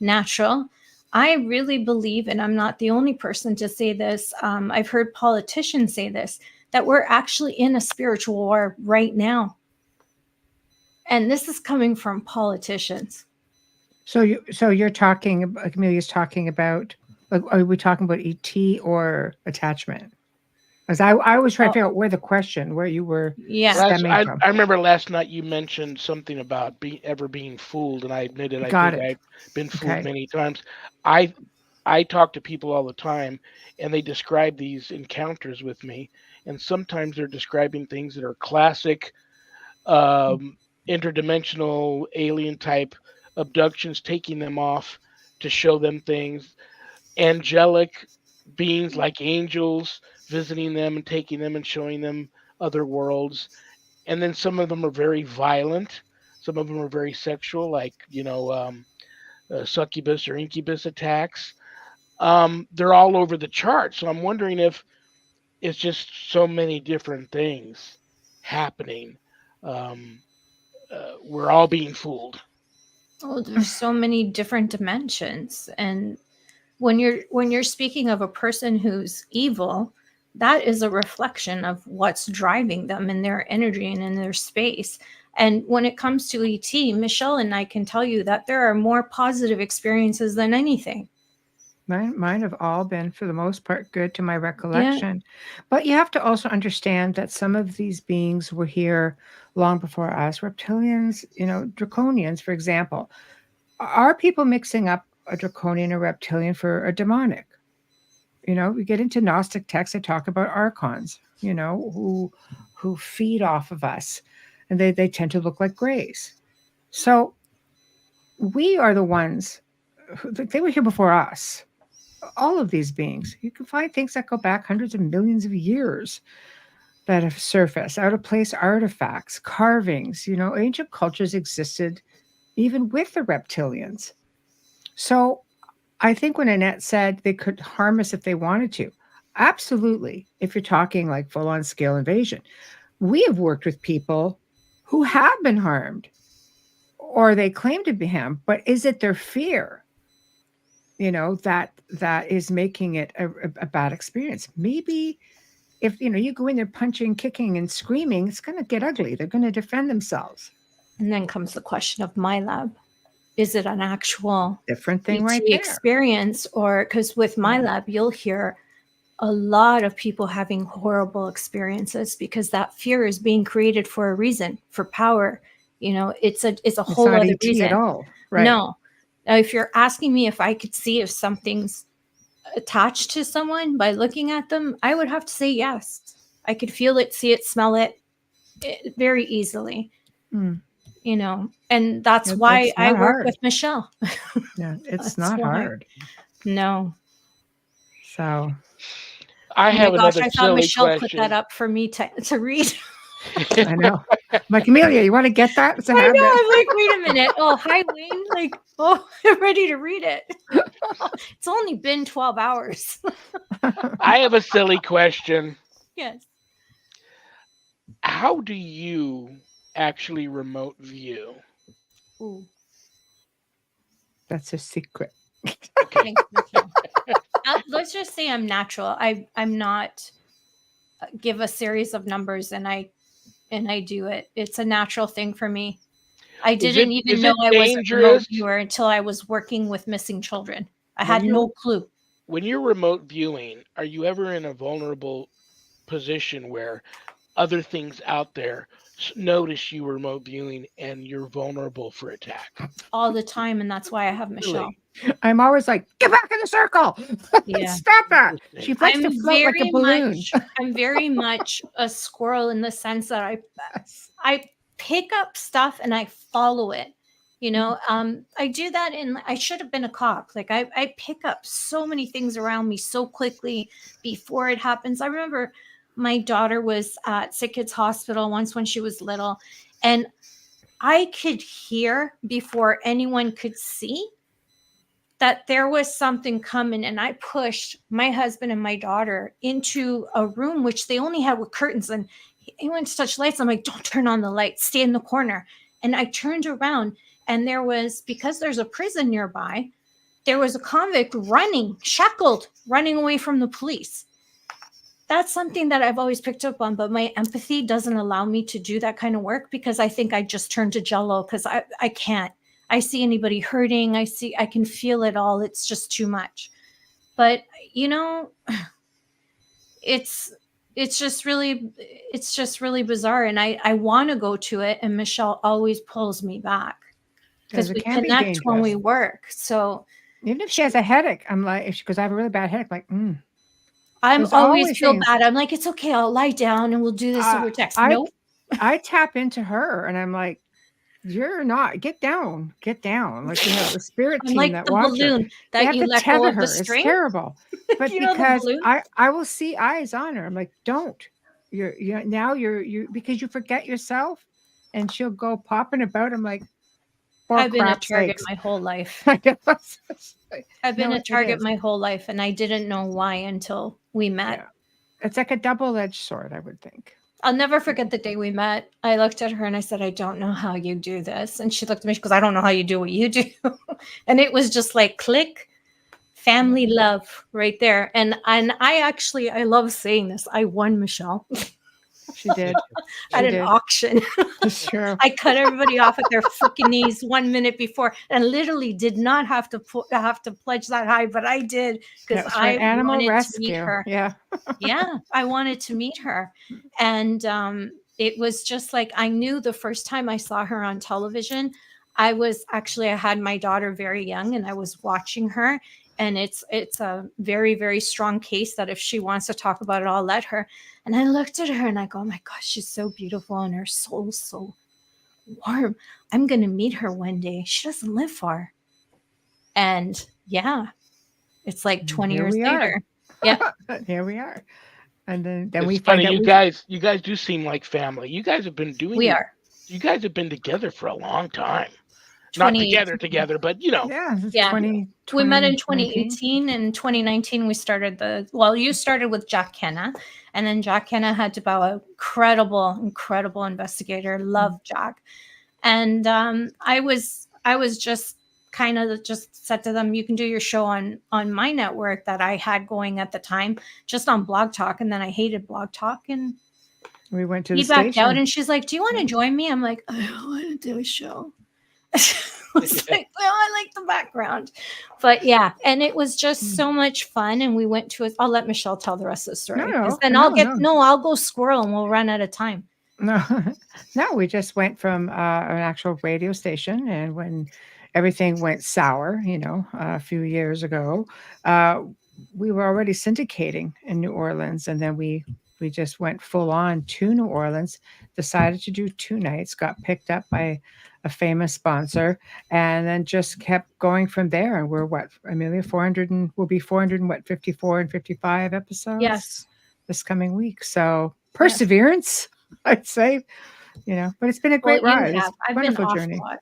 natural. I really believe, and I'm not the only person to say this, I've heard politicians say this, that we're actually in a spiritual war right now. And this is coming from politicians. So you're talking, Amelia's talking about, like, are we talking about ET or attachment? Because I was trying to figure out where you were stemming from. I remember last night you mentioned something about ever being fooled, and I admitted I think I've been fooled many times. I talk to people all the time, and they describe these encounters with me, and sometimes they're describing things that are classic interdimensional alien type abductions, taking them off to show them things, angelic beings like angels visiting them and taking them and showing them other worlds. And then some of them are very violent, some of them are very sexual, like succubus or incubus attacks. They're all over the chart, so I'm wondering if it's just so many different things happening. We're all being fooled. Oh, there's so many different dimensions. And when you're speaking of a person who's evil, that is a reflection of what's driving them in their energy and in their space. And when it comes to ET, Michelle and I can tell you that there are more positive experiences than anything. Mine have all been, for the most part, good to my recollection. Yeah. But you have to also understand that some of these beings were here long before us. Reptilians, draconians, for example. Are people mixing up a draconian or reptilian for a demonic? We get into Gnostic texts that talk about archons, who feed off of us. And they tend to look like grays. So we are the ones they were here before us. All of these beings, you can find things that go back hundreds of millions of years. that have surfaced, out of place artifacts, carvings. Ancient cultures existed even with the reptilians. So I think when Annette said they could harm us if they wanted to, absolutely. If you're talking like full on scale invasion, we have worked with people who have been harmed or they claim to be harmed, but is it their fear? That is making it a bad experience. Maybe if you go in there punching, kicking, and screaming, it's going to get ugly. They're going to defend themselves. And then comes the question of my lab. Is it an actual Different thing ET right there. experience? Or because with my lab, you'll hear a lot of people having horrible experiences because that fear is being created for a reason, for power. It's a whole not other ET reason. at all. Right. No. Now, if you're asking me if I could see if something's attached to someone by looking at them, I would have to say yes. I could feel it, see it, smell it very easily. Mm. And that's why I work hard. with Michelle. Yeah, it's not hard. No. So I have another I thought silly Michelle question. put that up for me to read. I know. I'm like, Amelia, you want to get that? It's a I habit. know. I'm like, wait a minute. Oh, hi, Wayne. Like, oh, I'm ready to read it. It's only been 12 hours. I have a silly question. Yes. How do you actually remote view? Ooh. That's a secret. Okay. Thanks, Michelle. Let's just say I'm natural. I'm not give a series of numbers and I do it. It's a natural thing for me. I didn't even know I was a remote viewer until I was working with missing children. I had no clue. When you're remote viewing, are you ever in a vulnerable position where other things out there notice you remote viewing and you're vulnerable for attack? All the time, and that's why I have Michelle. I'm always like, get back in the circle. Yeah. Stop that. She likes to float like a balloon. I'm very much a squirrel in the sense that I pick up stuff and I follow it. I do that I should have been a cop. Like I pick up so many things around me so quickly before it happens. I remember my daughter was at Sick Kids Hospital once when she was little, and I could hear before anyone could see that there was something coming, and I pushed my husband and my daughter into a room which they only had with curtains, and he went to touch lights. I'm like, don't turn on the lights, stay in the corner. And I turned around, and because there's a prison nearby, there was a convict shackled, running away from the police. That's something that I've always picked up on, but my empathy doesn't allow me to do that kind of work because I think I just turn to jello because I can't. I see anybody hurting. I can feel it all. It's just too much. But it's just really bizarre. And I want to go to it. And Michelle always pulls me back because we connect when we work. So even if she has a headache, I'm like, because I have a really bad headache, like, I'm always feel bad. I'm like, it's okay. I'll lie down and we'll do this over text. Nope. I tap into her and I'm like, you're not, get down. Like we have the spirit team like that the watch balloon her. that you let go of her. the string. It's terrible. But because I will see eyes on her. I'm like, don't. You're because you forget yourself and she'll go popping about. I'm like, I've been a target my whole life. I've been a target my whole life, and I didn't know why until we met. Yeah. It's like a double-edged sword, I would think. I'll never forget the day we met. I looked at her and I said, I don't know how you do this. And she looked at me, she goes, I don't know how you do what you do. And it was just like click, family love right there. And I love saying this. I won, Michelle. She did. At an auction. Sure. I cut everybody off at their freaking knees 1 minute before, and literally did not have to pledge that high, but I did because I wanted to meet her. Yeah, yeah, I wanted to meet her, and it was just like I knew the first time I saw her on television. I had my daughter very young, and I was watching her. And it's a very, very strong case that if she wants to talk about it, I'll let her. And I looked at her and I go, oh my gosh, she's so beautiful and her soul's so warm. I'm going to meet her one day. She doesn't live far. And yeah, it's like 20 years later. Yeah. Here we are. And then It's we funny, find out you guys do seem like family. You guys have been doing We are you guys have been together for a long time. Not 2018. together, but you know. yeah, it's Yeah. 20, We met in 2019. 2018, and 2019 we started you started with Jack Kenna, and then Jack Kenna had to bow out. Incredible investigator. Love Jack. And I was just kind of just said to them, you can do your show on my network that I had going at the time, just on Blog Talk, and then I hated Blog Talk, and We went to he the backed out, station. and she's like, do you want to join me? I'm like, I don't want to do a show. I was like, well, I like the background, but yeah, and it was just so much fun. And we went to I'll let Michelle tell the rest of the story, because then I'll go squirrel and we'll run out of time. No, no, we just went from an actual radio station, and when everything went sour, a few years ago, we were already syndicating in New Orleans, and then we just went full on to New Orleans, decided to do 2 nights, got picked up by a famous sponsor, and then just kept going from there. And we're Amelia, 400 and we'll be 400 and 54 and 55 episodes Yes. this coming week. So perseverance. I'd say, but it's been a great ride. It's a I've wonderful been off journey. a lot.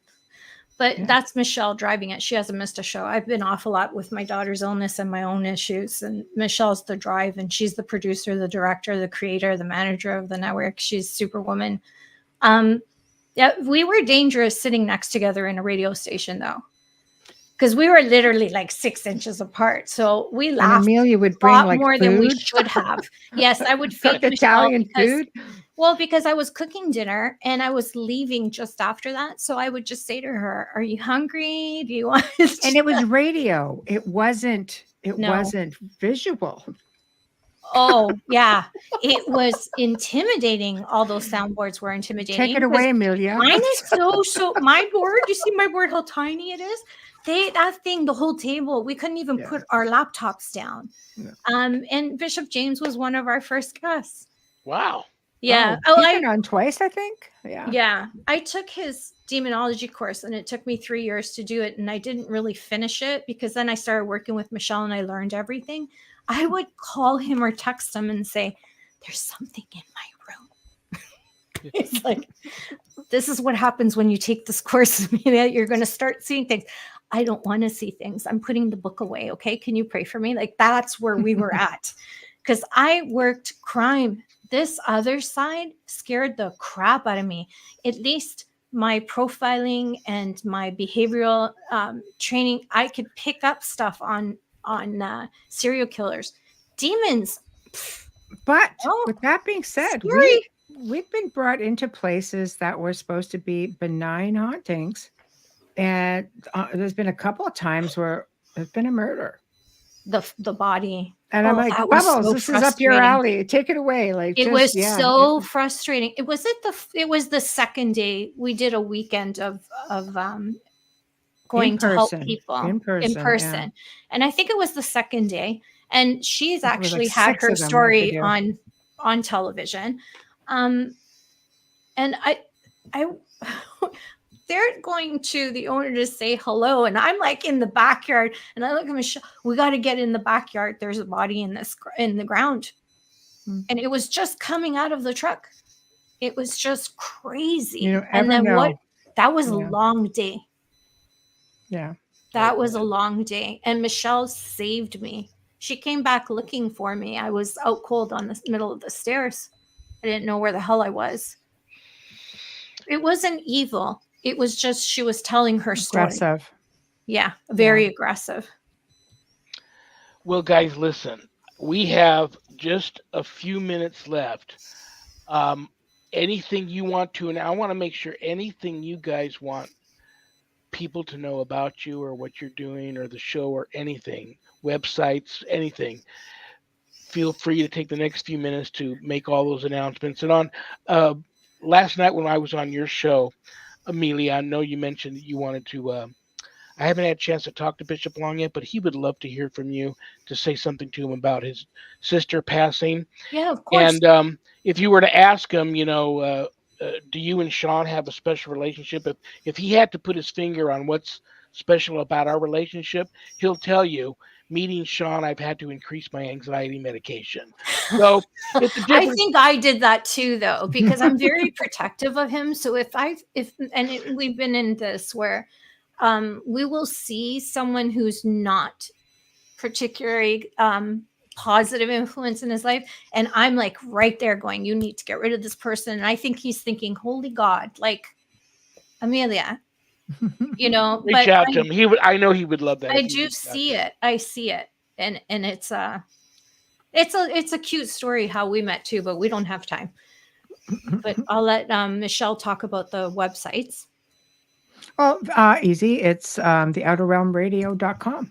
But that's Michelle driving it. She hasn't missed a show. I've been off a lot with my daughter's illness and my own issues. And Michelle's the drive, and she's the producer, the director, the creator, the manager of the network. She's Superwoman. Yeah, we were dangerous sitting next together in a radio station, though, because we were literally like 6 inches apart. So we laughed. And Amelia would bring lot like more food. than we should have. Yes, I would feed Cook Italian food. Well, because I was cooking dinner and I was leaving just after that. So I would just say to her, are you hungry? Do you want And it was radio. It wasn't visual. Oh, yeah. It was intimidating. All those soundboards were intimidating. Take it away, Amelia. Mine is so my board, you see my board, how tiny it is? That thing, the whole table, we couldn't even put our laptops down. Yeah. And Bishop James was one of our first guests. Wow. Yeah. He's been on twice, I think. Yeah. Yeah. I took his demonology course, and it took me 3 years to do it. And I didn't really finish it because then I started working with Michelle and I learned everything. I would call him or text him and say, there's something in my room. It's like, this is what happens when you take this course. You're going to start seeing things. I don't want to see things. I'm putting the book away. Okay. Can you pray for me? Like, that's where we were at. Because I worked crime. This other side scared the crap out of me. At least my profiling and my behavioral training, I could pick up stuff on serial killers, demons. But with that being said, we've been brought into places that were supposed to be benign hauntings, and there's been a couple of times where there's been a murder. The body. And I'm like, Bubbles, this is up your alley. Take it away. Like, it was so frustrating. It was the second day. We did a weekend of going to help people in person. Yeah. And I think it was the second day. And she's actually had her story on television. And I they're going to the owner to say hello, and I'm like in the backyard, and I look at Michelle. We got to get in the backyard. There's a body in the ground, and it was just coming out of the truck. It was just crazy. And then that was a long day. Yeah, that was a long day, and Michelle saved me. She came back looking for me. I was out cold on the middle of the stairs. I didn't know where the hell I was. It wasn't evil. It was just she was telling her story. Aggressive. Yeah, very aggressive. Well, guys, listen. We have just a few minutes left. Anything you want to, and I want to make sure anything you guys want people to know about you or what you're doing or the show or anything, websites, anything, feel free to take the next few minutes to make all those announcements. And on last night when I was on your show, Amelia, I know you mentioned that you wanted to, I haven't had a chance to talk to Bishop Long yet, but he would love to hear from you to say something to him about his sister passing. Yeah, of course. And if you were to ask him, do you and Shawn have a special relationship? If he had to put his finger on what's special about our relationship, he'll tell you, meeting Shawn, I've had to increase my anxiety medication. So it's a I different. think I did that too, though, because I'm very protective of him. So we've been in this where we will see someone who's not particularly positive influence in his life, and I'm like right there going, you need to get rid of this person. And I think he's thinking, holy God, like Amelia, Reach but out to him. He would. I know he would love that I if you do reached out to see him. it. I see it. And it's a cute story how we met too, but we don't have time. But I'll let Michelle talk about the websites. Well, easy. It's theouterrealmradio.com.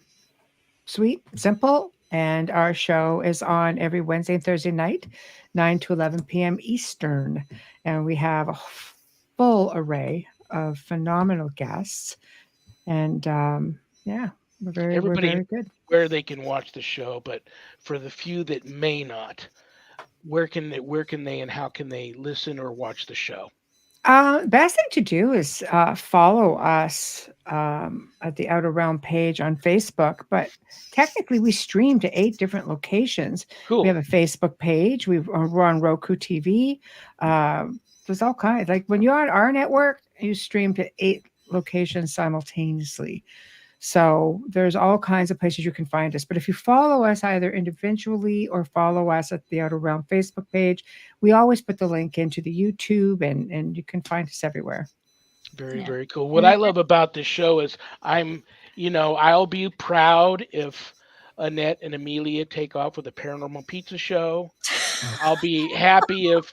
Sweet, simple. And our show is on every Wednesday and Thursday night, 9 to 11 p.m. Eastern. And we have a full array of phenomenal guests. And yeah, we're Everybody very good. where they can watch the show, but for the few that may not, where can they and how can they listen or watch the show? Best thing to do is follow us at the Outer Realm page on Facebook. But technically, we stream to 8 different locations. We Cool. have a Facebook page. We're on Roku TV. There's all kinds. Like when you're on our network, you stream to 8 locations simultaneously. So there's all kinds of places you can find us. But if you follow us either individually or follow us at the Outer Realm Facebook page, we always put the link into the YouTube and you can find us everywhere. Very, Yeah. very cool. What I love about this show is I'll be proud if Annette and Amelia take off with a paranormal pizza show. I'll be happy if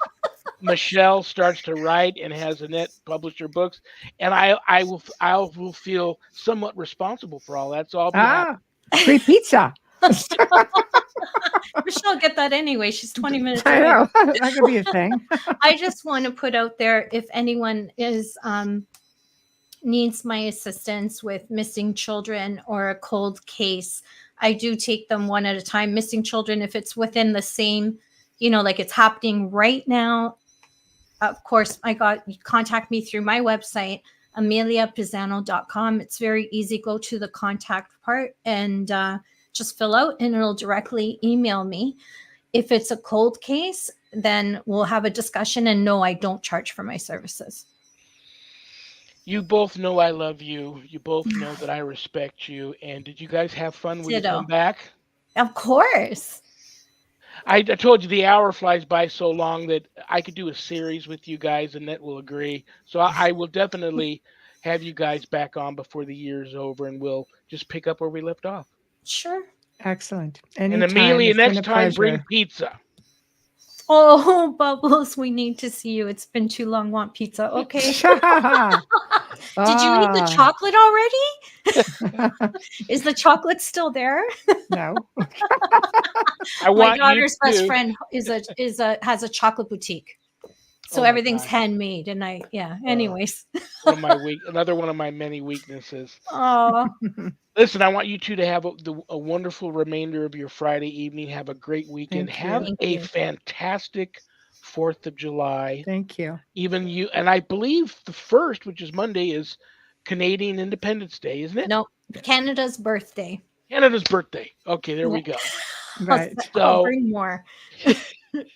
Michelle starts to write and has Annette publish her books, and I will feel somewhat responsible for all that. So I'll be happy. Free pizza. Michelle get that anyway. She's 20 minutes I away. know. That could be a thing. I just want to put out there if anyone is needs my assistance with missing children or a cold case, I do take them one at a time. Missing children, if it's within the same, like it's happening right now. Of course, you contact me through my website, ameliapisano.com. It's very easy. Go to the contact part and just fill out and it'll directly email me. If it's a cold case, then we'll have a discussion. And no, I don't charge for my services. You both know I love you. You both know that I respect you. And did you guys have fun when you come back? Of course. I told you the hour flies by so long that I could do a series with you guys, and that will agree. So I will definitely have you guys back on before the year's over, and we'll just pick up where we left off. Sure. Excellent. And Anytime. Amelia, It's been next a time bring pleasure. pizza. Oh, Bubbles, we need to see you. It's been too long. Want pizza? Okay. Did you eat the chocolate already? Is the chocolate still there? No. My daughter's best friend has a chocolate boutique. So everything's handmade, and anyways. Another one of my many weaknesses. Oh. Listen, I want you two to have a wonderful remainder of your Friday evening. Have a great weekend. Have a fantastic 4th of July. Thank you. Even you, and I believe the 1st, which is Monday, is Canadian Independence Day, isn't it? No, Canada's birthday. Canada's birthday. Okay, there we go. Right. I'll bring more.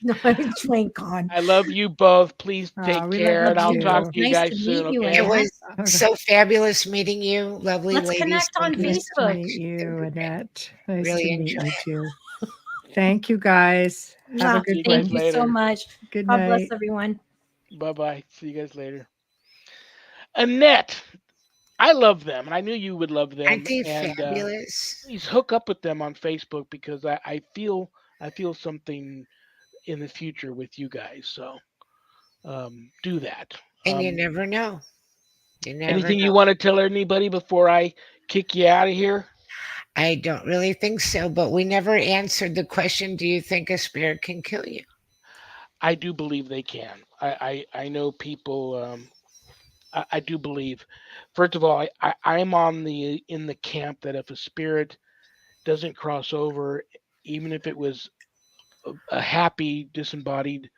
No, drink on. I love you both. Please take care, and I'll talk to you Nice guys to soon. meet you, Okay? It was so fabulous meeting you, lovely Let's ladies. connect on Nice to Facebook. meet you, Annette. Nice Really to meet enjoy you too. Thank you, guys. Have a good Thank one. you so much. Good God night. bless everyone. Bye-bye. See you guys later. Annette, I love them, and I knew you would love them. Aren't they and fabulous? please hook up with them on Facebook because I feel something in the future with you guys. So do that. And you never know. Anything you want to tell anybody before I kick you out of here? I don't really think so, but we never answered the question, do you think a spirit can kill you? I do believe they can. I know people. I do believe. First of all, I'm in the camp that if a spirit doesn't cross over, even if it was a happy disembodied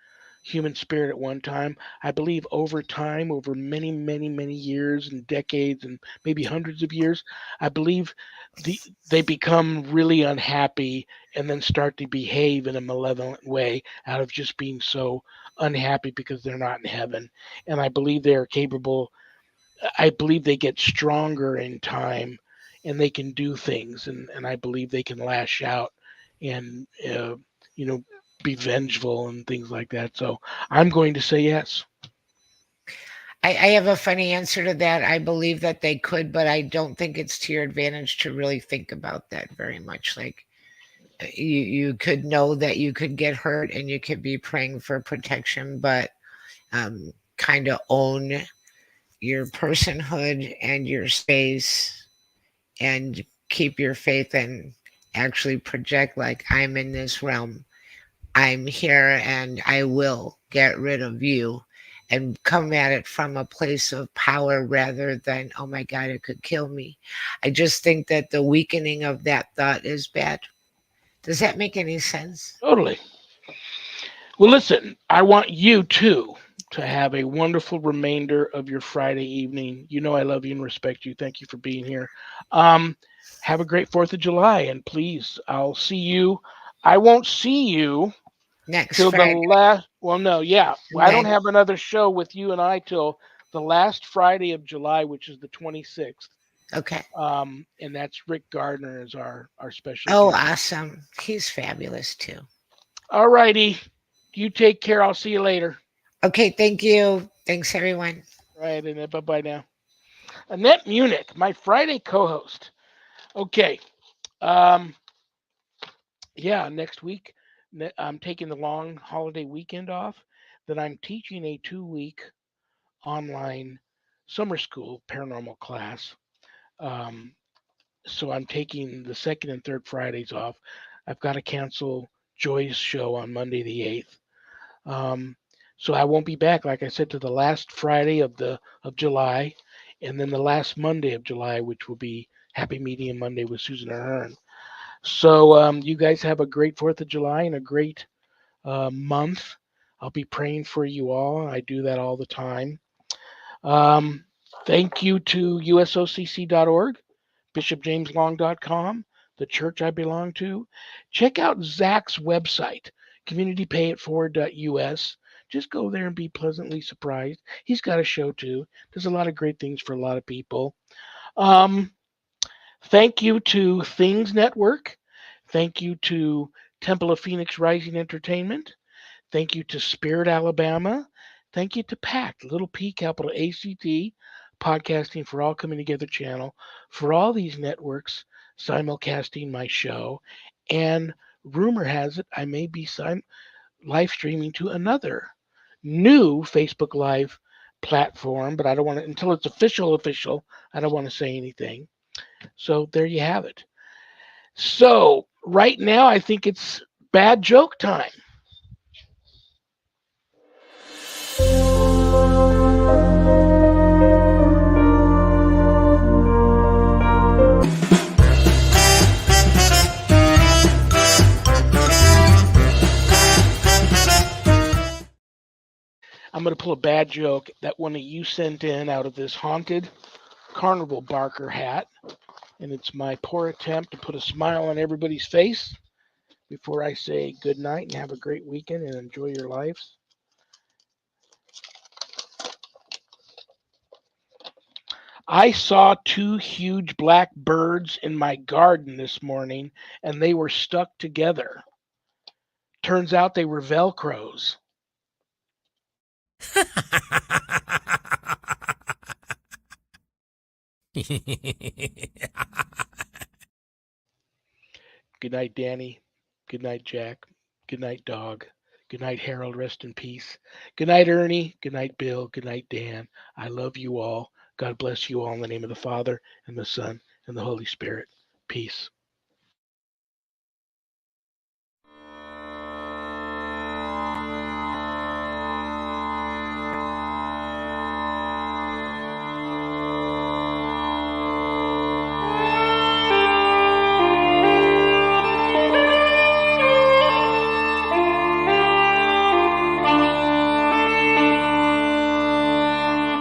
human spirit at one time. I believe over time, over many, many, many years and decades and maybe hundreds of years, I believe the they become really unhappy and then start to behave in a malevolent way out of just being so unhappy because they're not in heaven. And I believe they are capable, I believe they get stronger in time and they can do things. And I believe they can lash out and, you know, be vengeful and things like that. So I'm going to say yes. I have a funny answer to that. I believe that they could, but I don't think it's to your advantage to really think about that very much. Like you could know that you could get hurt and you could be praying for protection, but kind of own your personhood and your space and keep your faith and actually project like I'm in this realm. I'm here and I will get rid of you and come at it from a place of power rather than, oh my God, it could kill me. I just think that the weakening of that thought is bad. Does that make any sense? Totally. Well, listen, I want you too to have a wonderful remainder of your Friday evening. You know I love you and respect you. Thank you for being here. Um, have a great 4th of July, and please, I'll see you. I won't see you Next till the Friday. last. Well, no, yeah, And I don't then, have another show with you and I till the last Friday of July, which is the 26th. okay. And that's Rick Gardner is our special Oh, guest. awesome. He's fabulous too. All righty, you take care. I'll see you later. Okay, thank you. Thanks, everyone. Right, and bye bye now. Annette Munich, my Friday co-host. Okay, um, yeah, next week I'm taking the long holiday weekend off. Then I'm teaching a 2-week online summer school paranormal class. Um, so I'm taking the second and third Fridays off. I've got to cancel Joy's show on Monday the 8th. Um, so I won't be back, like I said, to the last Friday of July, and then the last Monday of July, which will be Happy Medium Monday with Susan Ahern. So you guys have a great 4th of July and a great month. I'll be praying for you all. I do that all the time. Um, thank you to usocc.org, bishopjameslong.com, the church I belong to. Check out Zach's website, communitypayitforward.us. Just go there and be pleasantly surprised. He's got a show too. Does a lot of great things for a lot of people. Um, thank you to Things Network. Thank you to Temple of Phoenix Rising Entertainment. Thank you to Spirit Alabama. Thank you to PACT, little P, capital ACT, Podcasting for All Coming Together channel, for all these networks simulcasting my show. And rumor has it I may be live streaming to another new Facebook Live platform, but I don't want to, until it's official, I don't want to say anything. So there you have it. So right now, I think it's bad joke time. I'm going to pull a bad joke that one of you sent in out of this haunted carnival barker hat. And it's my poor attempt to put a smile on everybody's face before I say good night and have a great weekend and enjoy your lives. I saw 2 huge black birds in my garden this morning and they were stuck together. Turns out they were Velcros. Good night, Danny. Good night, Jack. Good night, Dog. Good night, Harold. Rest in peace. Good night, Ernie. Good night, Bill. Good night, Dan. I love you all. God bless you all in the name of the Father and the Son and the Holy Spirit. Peace.